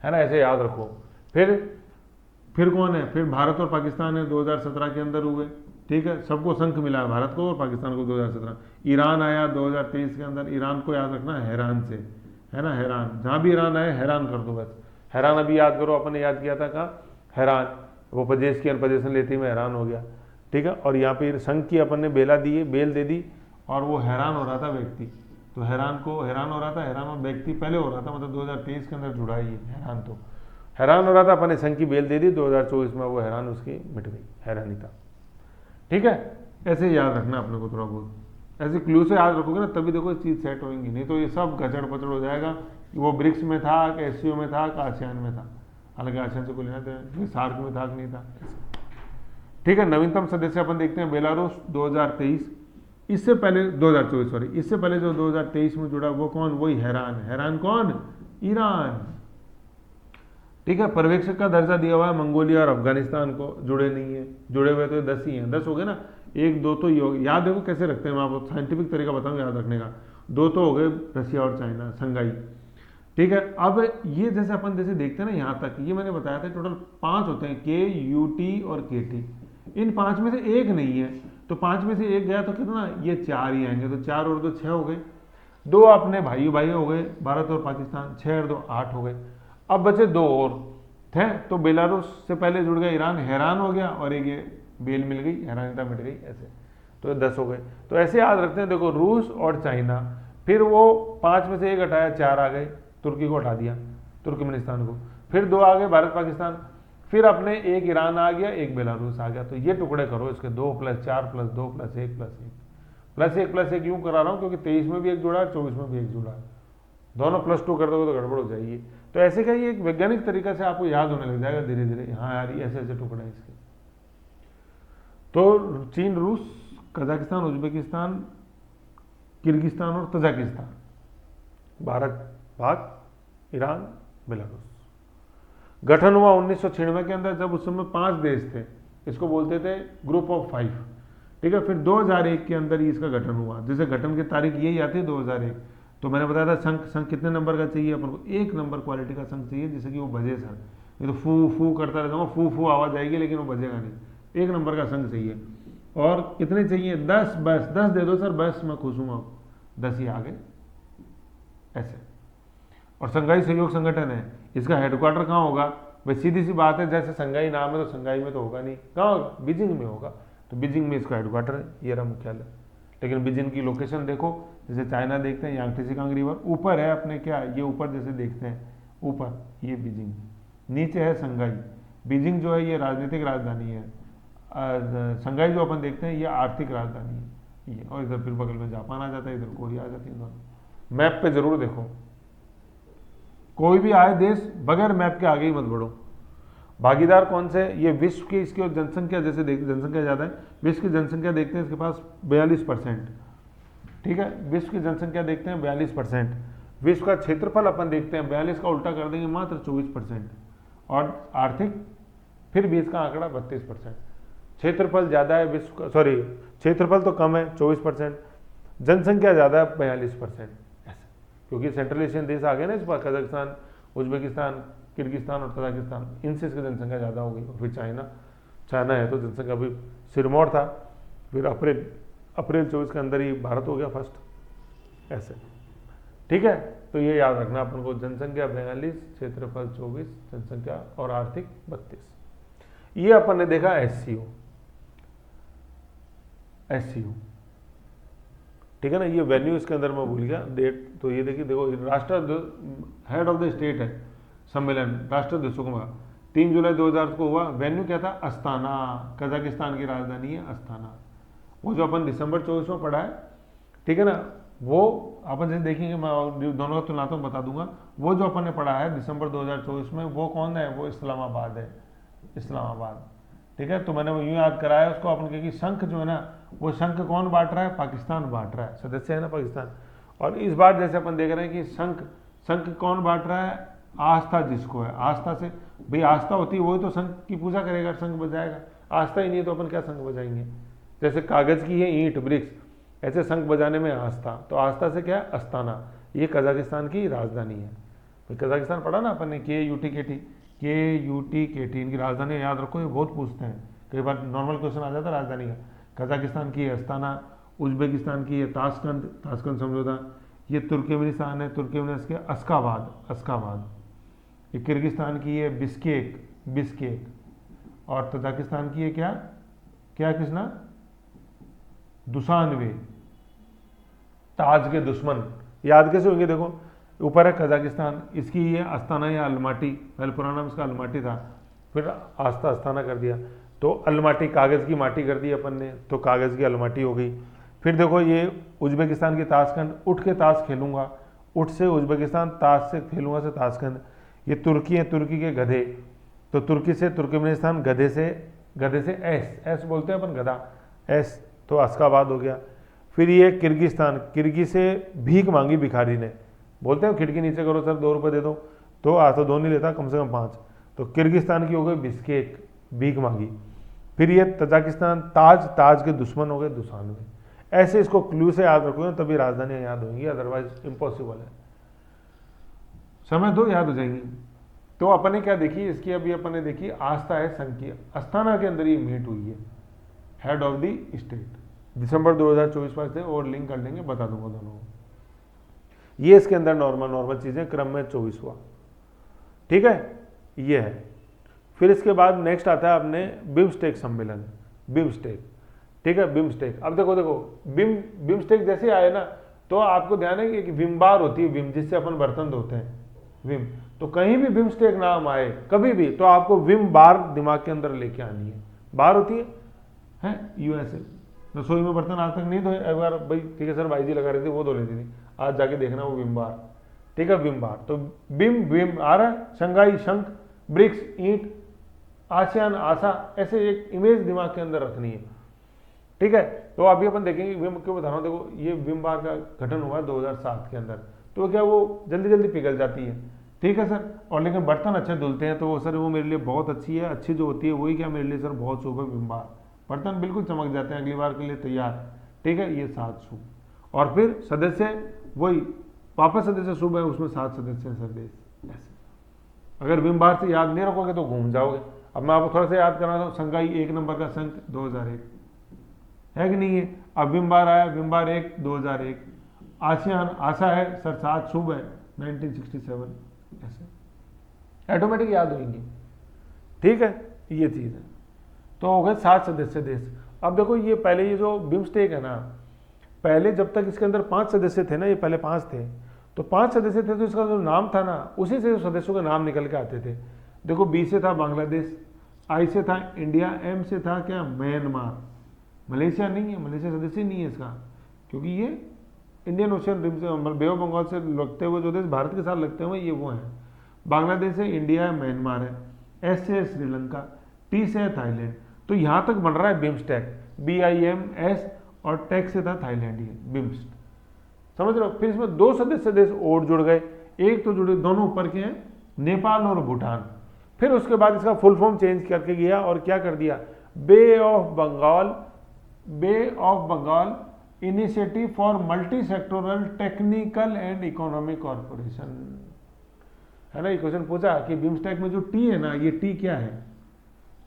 है ना, ऐसे याद रखो। फिर कौन है, फिर भारत और पाकिस्तान है 2017 के अंदर हुए, ठीक है। सबको शंख मिला है, भारत को और पाकिस्तान को 2017। ईरान आया 2023 के अंदर, ईरान को याद रखना है हैरान से, है ना, हैरान, जहाँ भी ईरान आए हैरान कर दो बस। हैरान अभी याद करो, अपन ने याद किया था कहाँ, हैरान, वो प्रदेश की पोजीशन लेती में हैरान हो गया, ठीक है। और यहाँ पे शंख की अपन ने बेल दे दी, और वो हैरान हो रहा था व्यक्ति, तो हैरान हो रहा था, हैरान और व्यक्ति पहले हो रहा था, मतलब 2023 के अंदर जुड़ा ही हैरान, तो हैरान हो रहा था, अपन ने शंख की बेल दे दी, 2024 में वो हैरान उसकी मिट गई, हैरानी था, ठीक है। ऐसे याद रखना अपने को थोड़ा बहुत, ऐसे क्लू से याद रखोगे ना, तभी देखो ये चीज़ सेट होगी, नहीं तो ये सब गचड़ पचड़ हो जाएगा। वो ब्रिक्स में था, एससीओ में था, आसियान में था, हालांकि आसियान से कोई लेना था, सार्क में था कि नहीं था, ठीक है। नवीनतम सदस्य अपन देखते हैं बेलारूस 2023, इससे पहले 2024 सॉरी, इससे पहले जो 2023 में जुड़ा वो कौन, वही हैरान कौन, ईरान, ठीक है। पर्यवेक्षक का दर्जा दिया हुआ है मंगोलिया और अफगानिस्तान को, जुड़े नहीं है, जुड़े हुए तो 10 ही हैं, 10 हो गए ना, 1 2 तो याद देखो कैसे रखते हैं, मैं आपको साइंटिफिक तरीका बताऊँ याद रखने का। 2 तो हो गए रशिया और चाइना, संघाई, ठीक है। अब ये जैसे अपन जैसे देखते हैं ना यहाँ तक, ये मैंने बताया था टोटल 5 होते हैं, के, यूटी और केटी, इन 5 में से एक नहीं है, तो 5 में से एक गया तो कितना, ये 4 ही आएंगे, तो 4 और 2 6 हो गए, 2 अपने भाई हो गए भारत और पाकिस्तान, 6 और 2 8 हो गए। अब बचे 2 और थे, तो बेलारूस से पहले जुड़ गया ईरान, हैरान हो गया, और एक ये बेल मिल गई, हैरानिता मिट गई, ऐसे तो 10 हो गए। तो ऐसे याद रखते हैं, देखो रूस और चाइना, फिर वो 5 में से एक हटाया, 4 आ गए, तुर्की को हटा दिया, तुर्कमेनिस्तान को, फिर 2 आ गए भारत पाकिस्तान, फिर अपने एक ईरान आ गया, एक बेलारूस आ गया, तो ये टुकड़े करो इसके, 2 + 4 + 2 + 1 + 1 यूं करा रहा हूँ क्योंकि 23 में भी एक जुड़ा है, 24 में भी एक जुड़ा है, दोनों +2 कर दोगे तो गड़बड़ हो जाएगी। तो ऐसे का ये एक वैज्ञानिक तरीका से आपको याद होने लग जाएगा धीरे धीरे, हाँ यार ये ऐसे ऐसे टुकड़े हैं इसके। तो चीन, रूस, कजाकिस्तान, उज्बेकिस्तान, किर्गिस्तान और तजाकिस्तान, भारत भाग, ईरान, बेलारूस। गठन हुआ 1996 के अंदर, जब उस समय 5 देश थे, इसको बोलते थे ग्रुप ऑफ 5, ठीक है। फिर 2001 के अंदर ही इसका गठन हुआ, जैसे गठन की तारीख यही आती है 2001। तो मैंने बताया था शंख कितने नंबर का चाहिए अपन को, 1 नंबर क्वालिटी का शंख चाहिए, जिससे कि वो बजे सर, ये तो फू फू करता रहता हूँ, फू आवाज़ आएगी लेकिन वो बजेगा नहीं, 1 नंबर का शंख चाहिए। और कितने चाहिए, 10, बस 10 दे दो सर, बस मैं खुश हूँ, अब 10 ही आ गए, ऐसे। और संघाई सहयोग संगठन है, इसका हेडक्वार्टर कहाँ होगा, भाई सीधी सी बात है, जैसे संघाई नाम है तो संघाई में तो होगा नहीं, कहाँ होगा, बीजिंग में होगा, तो बीजिंग में इसका हेडक्वार्टर है, ये रहा मुख्यालय। लेकिन बीजिंग की लोकेशन देखो, जैसे चाइना देखते हैं यांगत्से सिकांग रिवर ऊपर है अपने, क्या ये ऊपर जैसे देखते हैं ऊपर, ये बीजिंग, नीचे है संघाई। बीजिंग जो है ये राजनीतिक राजधानी है, संघाई जो अपन देखते हैं ये आर्थिक राजधानी है ये, और इधर फिर बगल में जापान आ जाता है, इधर कोरिया आ जाती है, दोनों मैप पे जरूर देखो, कोई भी आए देश बगैर मैप के आगे ही मत बढ़ो। भागीदार कौन से, ये विश्व की इसकी जनसंख्या, जैसे जनसंख्या ज़्यादा है, विश्व की जनसंख्या देखते हैं इसके पास 42%, ठीक है, विश्व की जनसंख्या देखते हैं 42%, विश्व का क्षेत्रफल अपन देखते हैं 42 का उल्टा कर देंगे मात्र 24%, और आर्थिक फिर भी इसका आंकड़ा 32%, क्षेत्रफल ज़्यादा है विश्व का, सॉरी क्षेत्रफल तो कम है 24%, जनसंख्या ज़्यादा है 42%, ऐसे, क्योंकि सेंट्रल एशियन देश आ गए ना इस बार, कजाकिस्तान, उज्बेकिस्तान, किर्गिस्तान और तजाकिस्तान, इनसे इसकी जनसंख्या ज़्यादा हो गई। और फिर चाइना है तो जनसंख्या अभी सिरमौर था, फिर अप्रैल 24 के अंदर ही भारत हो गया फर्स्ट, ऐसे, ठीक है। तो ये याद रखना अपन को, जनसंख्या 42, क्षेत्रफल 24, जनसंख्या और आर्थिक 32। ये अपन ने देखा एससीओ, ठीक है ना। ये वेन्यू इसके अंदर मैं भूल गया डेट, तो ये देखिए, देखो राष्ट्र हेड ऑफ द स्टेट है सम्मेलन राष्ट्राध्यक्षों का 3 जुलाई 2000 को हुआ। वेन्यू क्या था? अस्ताना, कजाकिस्तान की राजधानी है अस्ताना। वो जो अपन दिसंबर 24 में पढ़ा है, ठीक है ना, वो अपन जैसे देखेंगे, मैं दोनों का तुलनात्मक बता दूंगा। वो जो अपन ने पढ़ा है दिसंबर 2024 में, वो कौन है? वो इस्लामाबाद है, इस्लामाबाद, ठीक है। तो मैंने वो यूँ याद कराया उसको अपन के कि शंख जो है ना, वो शंख कौन बांट रहा है? पाकिस्तान बांट रहा है, सदस्य है ना पाकिस्तान। और इस बार जैसे अपन देख रहे हैं कि शंख कौन बांट रहा है? आस्था जिसको है, आस्था से भाई आस्था होती है वही तो शंख की पूजा करेगा, शंख बजाएगा। आस्था ही नहीं है तो अपन क्या शंख बजाएंगे? जैसे कागज की है ईंट वृक्ष, ऐसे शंख बजाने में आस्था, तो आस्था से क्या है? अस्ताना, ये कजाकिस्तान की राजधानी है। भाई कजाकिस्तान पढ़ा ना अपन ने, KUTKT, इनकी राजधानी याद रखो, ये बहुत पूछते हैं, कई बार नॉर्मल क्वेश्चन आ जाता है राजधानी का। कजाकिस्तान की है अस्ताना, उज्बेकिस्तान की है ताशकंद समझौता, ये तुर्कमेनिस्तान है, तुर्कमेनिस्तान के अस्काबाद, ये किर्गिस्तान की है बिस्केक, और तजाकिस्तान की है क्या कृष्णा? दुशानवे, ताज के दुश्मन। याद कैसे होंगे? देखो ऊपर है कजाकिस्तान, इसकी ये अस्ताना या अलमाटी, पहले पुराना नाम इसका अलमाटी था, फिर अस्ताना कर दिया, तो अलमाटी कागज़ की माटी कर दी अपन ने, तो कागज़ की अलमाटी हो गई। फिर देखो ये उज्बेकिस्तान की ताशकंद, उठ के ताश खेलूंगा, उठ से उज्बेकिस्तान, ताश से खेलूंगा से ताशकंद। ये तुर्की है, तुर्की के गधे, तो तुर्की से तुर्कमेनिस्तान, गधे से एस बोलते हैं अपन, गधा, एस, तो अस्काबाद हो गया। फिर ये किर्गी से भीख मांगी भिखारी ने, बोलते हैं खिड़की नीचे करो सर 2 रुपये दे दो, तो तो 2 नहीं लेता, कम से कम 5, तो किर्गिस्तान की हो गई बिस्केक, भीख मांगी। फिर ये तजाकिस्तान, ताज के दुश्मन हो गए दुशानवे। ऐसे इसको क्लू से याद रखोगे तभी राजधानियाँ याद होंगी, अदरवाइज इम्पॉसिबल है। समय दो याद हो जाएंगी। तो अपन ने क्या देखी इसकी, अभी अपन ने देखी आस्था है संघ की, अस्ताना के अंदर ये मीट हुई है, हेड ऑफ द स्टेट, दिसंबर 2024 पर से, और लिंक कर लेंगे, बता दूंगा दोनों को। ये इसके अंदर नॉर्मल चीजें क्रम में 24 हुआ, ठीक है, ये है। फिर इसके बाद नेक्स्ट आता है अपने बिम्स्टेक सम्मेलन, बिम्स्टेक, ठीक है, बिम्स्टेक। अब देखो बिम्स्टेक जैसे आए ना, तो आपको ध्यान है कि विम बार होती है, विम जिससे अपन बर्तन धोते हैं, विम, तो कहीं भी बिम्स्टेक नाम आए कभी भी, तो आपको विम बार दिमाग के अंदर लेके आनी है। बार होती है यूएसए, रसोई में बर्तन आज तक नहीं धोए, एक बार भाई ठीक है सर, भाई जी लगा रही थी वो धो लेती थी, आज जाके देखना वो विम बार, ठीक है, विम बार। तो विम आ रहा है, शंघाई शंख, ब्रिक्स ईंट, आसियान आशा, ऐसे एक इमेज दिमाग के अंदर रखनी है, ठीक है। तो अभी अपन देखेंगे विम क्यों बता रहा हूँ, देखो ये विम बार का गठन हुआ 2007 के अंदर, तो क्या वो जल्दी पिघल जाती है, ठीक है सर, और लेकिन बर्तन अच्छे धुलते हैं, तो वो सर वो मेरे लिए बहुत अच्छी है, अच्छी जो होती है वही क्या मेरे लिए सर बहुत शुभ है विम बार, बर्तन बिल्कुल चमक जाते हैं, अगली बार के लिए तैयार, ठीक है, ये 7 शुभ। और फिर सदस्य वही वापस सदस्य शुभ है, उसमें 7 सदस्य हैं सर देश, ऐसे। अगर विम बार से याद नहीं रखोगे तो घूम जाओगे। अब मैं आपको थोड़ा सा याद करा रहा हूँ, शंघाई 1 नंबर का संघ 2001 है कि नहीं है। अब विम बार आया, विम बार 1 2001, आसियान आशा है सर 7 शुभ है 1967, ऐसे ऑटोमेटिक याद होंगे, ठीक है, ये चीज़ है। तो हो गए 7 सदस्य देश। अब देखो ये पहले ये जो बिम्स्टेक है ना, पहले जब तक इसके अंदर 5 सदस्य थे ना, ये पहले 5 थे, तो 5 सदस्य थे, तो इसका जो नाम था ना, उसी से सदस्यों के नाम निकल के आते थे। देखो बी से था बांग्लादेश, आई से था इंडिया, एम से था क्या म्यांमार, मलेशिया नहीं है, मलेशिया सदस्य नहीं है इसका, क्योंकि ये इंडियन ओशन रिम से, बे ऑफ बंगाल से लगते हुए जो देश भारत के साथ लगते हुए ये वो हैं। बांग्लादेश है, इंडिया है, म्यांमार है, एस से है श्रीलंका, टी से है थाईलैंड। तो यहाँ तक बन रहा है बिम्स्टेक, BIMS, और टेक से था थाईलैंड, ये बिम्स्ट, समझ रहे हो। फिर इसमें 2 सदस्य देश और जुड़ गए, एक तो जुड़े, दोनों ऊपर के हैं, नेपाल और भूटान। फिर उसके बाद इसका फुल फॉर्म चेंज करके गया और क्या कर दिया, bay of Bengal initiative for multi sectoral technical and economic corporation, है ना। ये क्वेश्चन पूछा कि बिम्स्टेक में जो टी है ना, ये टी क्या है,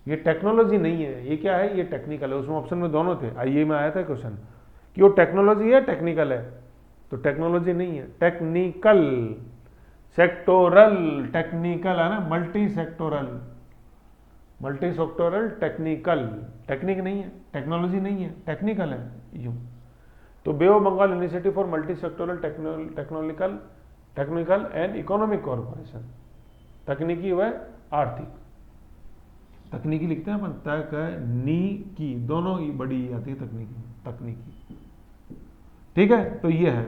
ये टेक्नोलॉजी नहीं है, ये क्या है, ये टेक्निकल है। उसमें ऑप्शन में दोनों थे, आईए में आया था क्वेश्चन कि वो टेक्नोलॉजी है टेक्निकल है, तो टेक्नोलॉजी नहीं है, टेक्निकल, सेक्टोरल, टेक्निकल है ना, मल्टी सेक्टोरल टेक्निकल, टेक्निक नहीं है, टेक्नोलॉजी नहीं है, टेक्निकल है यूं, तो bay of Bengal initiative for multi sectoral technical and economic corporation, तकनीकी व आर्थिक, तकनीकी लिखते हैं अपन, तकनीकी दोनों ही बड़ी आती है तकनीकी, ठीक है। तो ये है।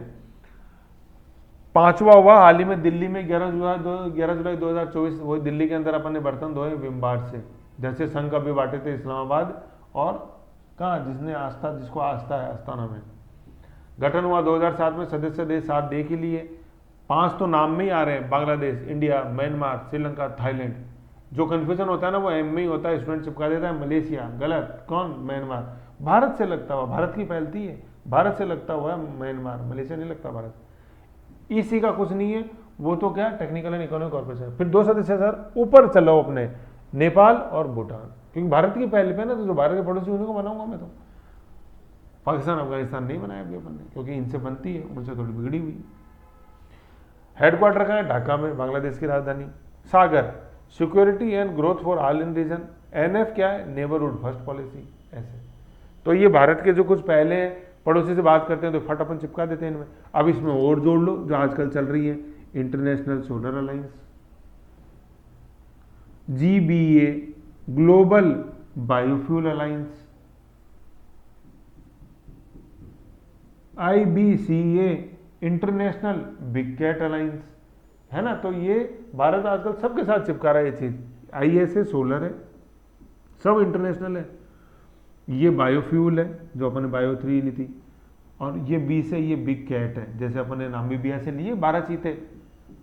पांचवा हुआ हाल ही में दिल्ली में 11 जुलाई 2024, वही दिल्ली के अंदर अपन ने बर्तन धोए विम बार से, जैसे संघ कभी बांटे थे इस्लामाबाद और कहाँ, जिसको आस्था है आस्थाना में। गठन हुआ 2007 में, सदस्य देश 7 डे के लिए, 5 तो नाम में ही आ रहे हैं, Bangladesh, India, Myanmar, Sri Lanka, Thailand. जो कंफ्यूजन होता है ना वो एम में ही होता है, स्टूडेंट चिपका देता है मलेशिया, गलत, कौन, म्यांमार, भारत से लगता हुआ, भारत की पहल थी है, भारत से लगता हुआ म्यांमार, मलेशिया नहीं लगता भारत। ईसी का कुछ नहीं है, वो तो क्या टेक्निकल एंड इकोनॉमिक कॉर्पोरेशन। फिर 2 सदस्य सर ऊपर चलो अपने, नेपाल और भूटान, क्योंकि भारत की पहल पे ना, तो जो भारत के पड़ोसी उन्हीं को बनाऊंगा मैं तो। पाकिस्तान अफगानिस्तान नहीं बनाया अभी अपन ने, क्योंकि इनसे बनती है, उनसे थोड़ी बिगड़ी हुई। हेडक्वार्टर कहाँ है, ढाका में, बांग्लादेश की राजधानी। Sagar, security and growth for all in region. NF क्या है, नेबरहुड फर्स्ट पॉलिसी। ऐसे तो ये भारत के जो कुछ पहले पड़ोसी से बात करते हैं तो फट अपन चिपका देते हैं इनमें। अब इसमें और जोड़ लो जो आजकल चल रही है, International solar Alliance, GBA Global biofuel Alliance, IBCA International big cat Alliance, है ना। तो ये भारत आजकल सबके साथ चिपका रहा है ये चीज। ISA सोलर है, सब इंटरनेशनल है। ये बायोफ्यूल है जो अपन ने बायो 3 ली थी, और ये 20 है, ये बिग कैट है। जैसे अपन ने नामीबिया से लिए 12 चीते,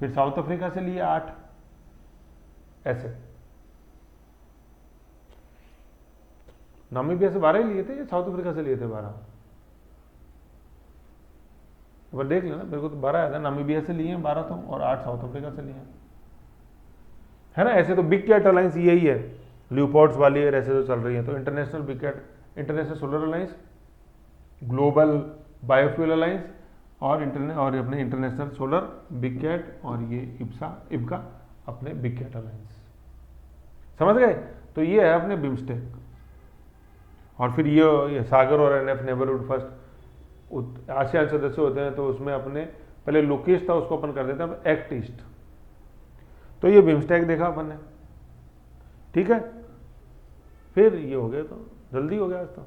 फिर साउथ अफ्रीका से लिए 8, ऐसे। नामीबिया से 12 ही लिए थे या साउथ अफ्रीका से लिए थे 12? वो देख लेना, मेरे को तो 12 आया था, नामीबिया से लिए हैं 12 तो, और 8 साउथ अफ्रीका से लिए हैं, है ना। ऐसे तो बिग कैट अलायंस यही है, ल्यूपोर्ट्स वाली है, ऐसे तो चल रही है। तो International big Cat, International solar alliance, global biofuel alliance, और अपने इंटरनेशनल सोलर बिग कैट, और ये इब्का अपने बिग कैट अलायंस, समझ गए। तो ये है अपने बिम्स्टेक। और फिर ये सागर और एनएफ नेबरहुड फर्स्ट आसियान सदस्य होते हैं, तो उसमें अपने पहले लोकेश था, उसको अपन कर देते हैं एक्ट ईस्ट। तो ये बिम्स्टेक देखा अपन ने, ठीक है। फिर ये हो गया, तो जल्दी हो गया आज तो।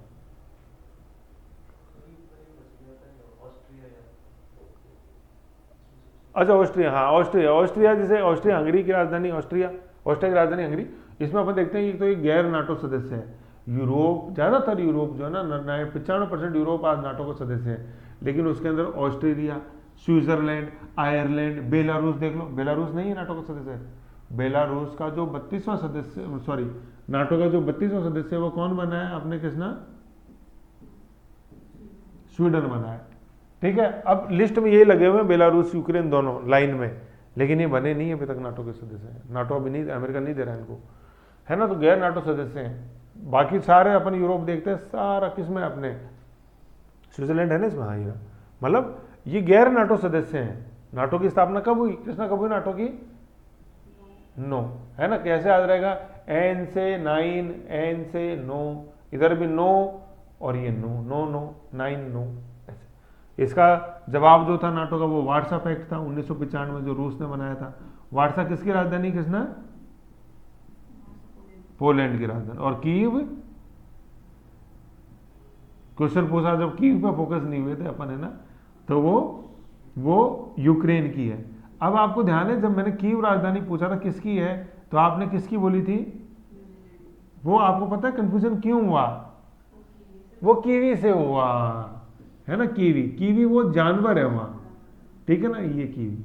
अच्छा ऑस्ट्रिया, हाँ ऑस्ट्रिया जैसे ऑस्ट्रिया हंगरी की राजधानी, ऑस्ट्रिया की राजधानी हंगरी। इसमें अपन देखते हैं कि तो ये गैर नाटो सदस्य है। यूरोप, ज़्यादातर यूरोप जो है ना, 95% यूरोप आज नाटो का सदस्य है, लेकिन उसके अंदर ऑस्ट्रेलिया, स्विट्जरलैंड, आयरलैंड, बेलारूस देख लो, बेलारूस नहीं है नाटो का सदस्य है। बेलारूस का जो 32वां सदस्य, सॉरी नाटो का जो 32वां सदस्य है वो कौन बना है, अपने किसना, स्वीडन बना है, ठीक है। अब लिस्ट में ये लगे हुए हैं बेलारूस यूक्रेन दोनों लाइन में, लेकिन ये बने नहीं अभी तक नाटो के सदस्य हैं। नाटो अभी नहीं, अमेरिका नहीं दे रहा है इनको, है ना। तो गैर नाटो सदस्य हैं। बाकी सारे अपन यूरोप देखते हैं, सारा किसमें, अपने स्विट्जरलैंड है ना इसमें, हाँ ये मतलब ये गैर नाटो सदस्य हैं। नाटो की स्थापना कब हुई, किसने कब हुई नाटो की, 9, है ना। कैसे याद रहेगा, N से 9, N से 9, इधर भी 9 और ये 9, 9 9 9 9 ऐसे। इसका जवाब जो था नाटो का वो वार्सा पैक्ट था 1995 में, जो रूस ने बनाया था। वार्सा किसकी राजधानी, किसने, पोलैंड की राजधानी। और कीव, क्वेश्चन पूछा जब कीव पे फोकस नहीं हुए थे अपन, है ना, तो वो यूक्रेन की है। अब आपको ध्यान है, जब मैंने कीव राजधानी पूछा था किसकी है, तो आपने किसकी बोली थी, वो आपको पता है कंफ्यूजन क्यों हुआ, वो कीवी से हुआ, है ना। कीवी वो जानवर है वहां, ठीक है ना, ये कीवी,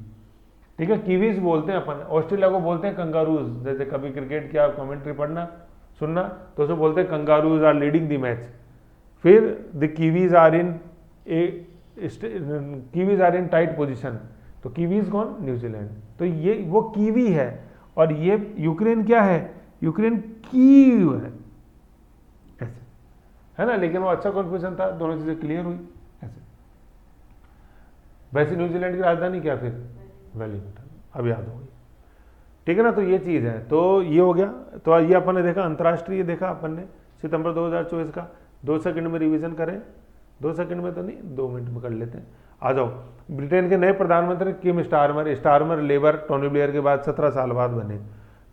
ठीक है। कीवीज बोलते हैं अपन, ऑस्ट्रेलिया को बोलते हैं कंगारूज। जैसे कभी क्रिकेट की आप कमेंट्री पढ़ना सुनना तो उसे बोलते हैं kangaroos are leading the match. फिर the kiwis are in tight position. तो कीवीज कौन, न्यूजीलैंड। तो ये वो कीवी है, और ये यूक्रेन क्या है, यूक्रेन कीव है, ऐसे, है ना। लेकिन वो अच्छा कन्फ्यूजन था, दोनों चीजें क्लियर हुई ऐसे। वैसे न्यूजीलैंड की राजधानी क्या फिर, वेलिंगटन, अब याद हो गई, ठीक है ना। तो ये चीज है, तो ये हो गया। तो ये अपन ने देखा अंतर्राष्ट्रीय, देखा अपन ने सितंबर 2024 का। 2 सेकंड में रिवीजन करें, 2 सेकंड में तो नहीं, 2 मिनट में कर लेते हैं। आ जाओ। ब्रिटेन के नए प्रधानमंत्री Keir Starmer, Starmer labour Tony Blair के बाद 17 साल बाद बने,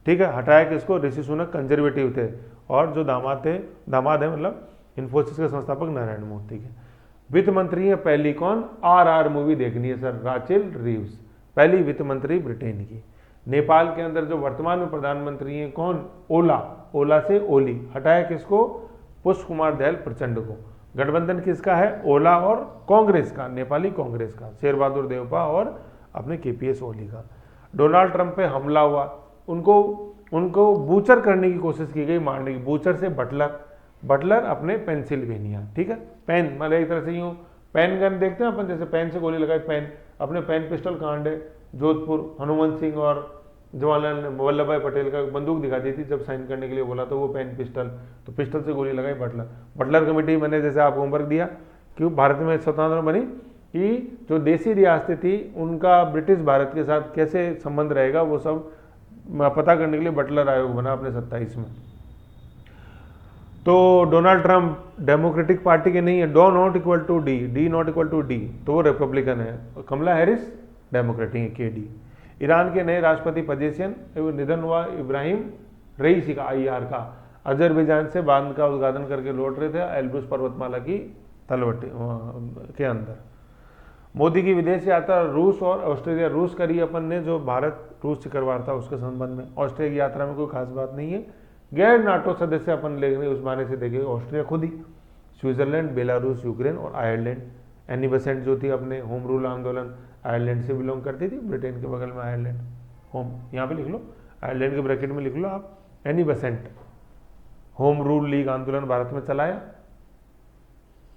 ठीक है। हटाया किसको, ऋषि सुनक कंजर्वेटिव थे, और जो दामाद है मतलब इन्फोसिस के संस्थापक नारायण मूर्ति के। वित्त मंत्री है पहली कौन, RR मूवी देखनी है सर, राचेल रीव्स, पहली वित्त मंत्री ब्रिटेन की। नेपाल के अंदर जो वर्तमान में प्रधानमंत्री हैं कौन, ओला से ओली, हटाया किसको, पुष्प कुमार दयाल प्रचंड को। गठबंधन किसका है, ओला और कांग्रेस का, नेपाली कांग्रेस का, शेर बहादुर देवपा और अपने KPS ओली का। डोनाल्ड ट्रंप पे हमला हुआ, उनको बूचर करने की कोशिश की गई, मारने की, बूचर से बटलर अपने पेंसिल्वेनिया, ठीक है। पेन मतलब एक तरह से यूँ पेन गन देखते हैं अपन, जैसे पेन से गोली लगाई, पेन अपने पेन पिस्टल कांड है जोधपुर, हनुमंत सिंह और जवाहरलाल वल्लभ भाई पटेल का बंदूक दिखा दी थी जब साइन करने के लिए बोला, तो वो पेन पिस्टल, तो पिस्टल से गोली लगाई बटलर कमेटी। मैंने जैसे आपको होमवर्क दिया कि भारत में स्वतंत्र बनी कि जो देसी रियासतें थी उनका ब्रिटिश भारत के साथ कैसे संबंध रहेगा, वो सब पता करने के लिए बटलर आयोग बना अपने 27 में। तो डोनाल्ड ट्रंप डेमोक्रेटिक पार्टी के नहीं है, D not equal to D not equal to D, तो वो रिपब्लिकन है। कमला हैरिस डेमोक्रेटिक है, KD। ईरान के नए राष्ट्रपति पजेशियन, निधन हुआ इब्राहिम रईसी का, IR का। अजरबैजान से बांध का उद्घाटन करके लौट रहे थे एल्ब्रूस पर्वतमाला की तलवटी के अंदर। मोदी की विदेश यात्रा रूस और ऑस्ट्रेलिया, रूस करी अपन ने, जो भारत रूस शिखर वार्ता उसके संबंध में। ऑस्ट्रेलिया की यात्रा में कोई खास बात नहीं है। गैर नाटो सदस्य अपन ले गए, उस बारे से देखेंगे ऑस्ट्रिया खुद ही, स्विट्जरलैंड, बेलारूस, यूक्रेन और आयरलैंड। एनी बेसेंट जो थी अपने होम रूल आंदोलन आयरलैंड से बिलोंग करती थी, ब्रिटेन के बगल में आयरलैंड, होम यहाँ पे लिख लो, आयरलैंड के ब्रैकेट में लिख लो आप, Annie Besant home rule league आंदोलन भारत में चलाया,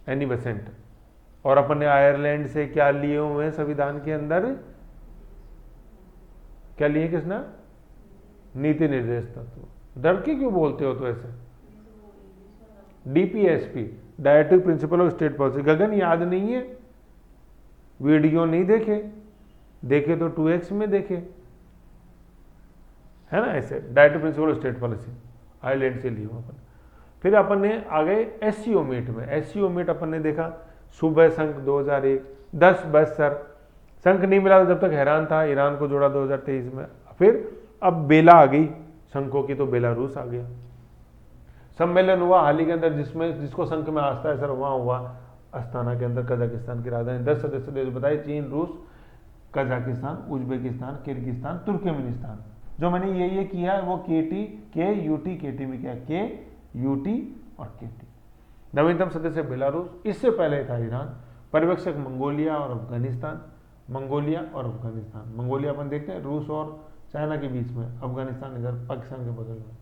एनी बेसेंट। और अपन ने आयरलैंड से क्या लिए हुए हैं संविधान के अंदर, क्या लिए किसने, नीति निर्देश तत्व। डर के क्यों बोलते हो तो ऐसे, DPSP directive principle of state policy. Gagan याद नहीं है, वीडियो नहीं देखे तो 2x में देखे, है ना, ऐसे directive principle of state policy Ireland से लिए अपन। फिर अपन ने आ गए SCO मीट में, SCO मीट अपन ने देखा, सुबह संघ 2001, 10 बस सर, संघ नहीं मिला जब तक हैरान था, ईरान को जोड़ा 2023 में। फिर अब बेला आ गई संघों की, तो बेलारूस आ गया। सम्मेलन हुआ हाल ही के अंदर जिसको संघ में आस्था है सर, वहाँ हुआ अस्ताना के अंदर, कजाकिस्तान की राजधानी। 10 सदस्य देश बताए, चीन, रूस, कजाकिस्तान, उज्बेकिस्तान, किर्गिस्तान, तुर्कमेनिस्तान। जो मैंने ये किया है वो KUT में क्या, KUT और KT। नवीनतम सदस्य बेलारूस, इससे पहले था ईरान। पर्यवेक्षक मंगोलिया और अफगानिस्तान, मंगोलिया अपन देखते हैं रूस और चाइना के बीच में, अफगानिस्तान इधर पाकिस्तान के बगल में,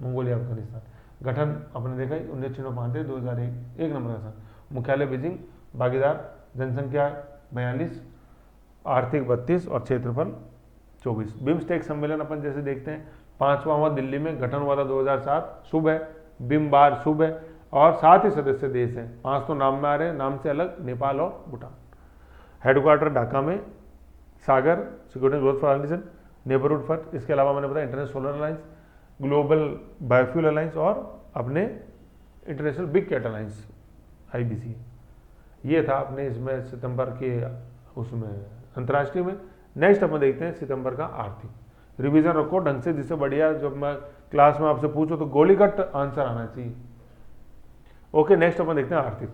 मंगोलिया अफगानिस्तान। गठन अपने देखा 1995 2001, 1 नंबर का संघ। मुख्यालय बीजिंग, भागीदार जनसंख्या 42, आर्थिक 32 और क्षेत्रफल 24। बिम्स्टेक सम्मेलन अपन जैसे देखते हैं, 5वां हुआ दिल्ली में, गठन हुआ था 2007, शुभ है, बिम बार शुभ है, और 7 ही सदस्य देश हैं, 5 तो नाम में आ रहे हैं, नाम से अलग, नेपाल और भूटान। हेडक्वार्टर ढाका में, Sagar security growth foundation, neighbourhood fund, इसके अलावा मैंने बताया international solar alliance, global biofuel alliance और अपने international big cat alliance IBC। ये था अपने इसमें सितंबर के उसमें अंतर्राष्ट्रीय में। नेक्स्ट अपन देखते हैं सितंबर का आर्थिक। रिवीजन रखो ढंग से, जिससे बढ़िया जब मैं क्लास में आपसे पूछो तो गोलीगट्ट आंसर आना चाहिए। ओके, नेक्स्ट अपन देखते हैं आर्थिक।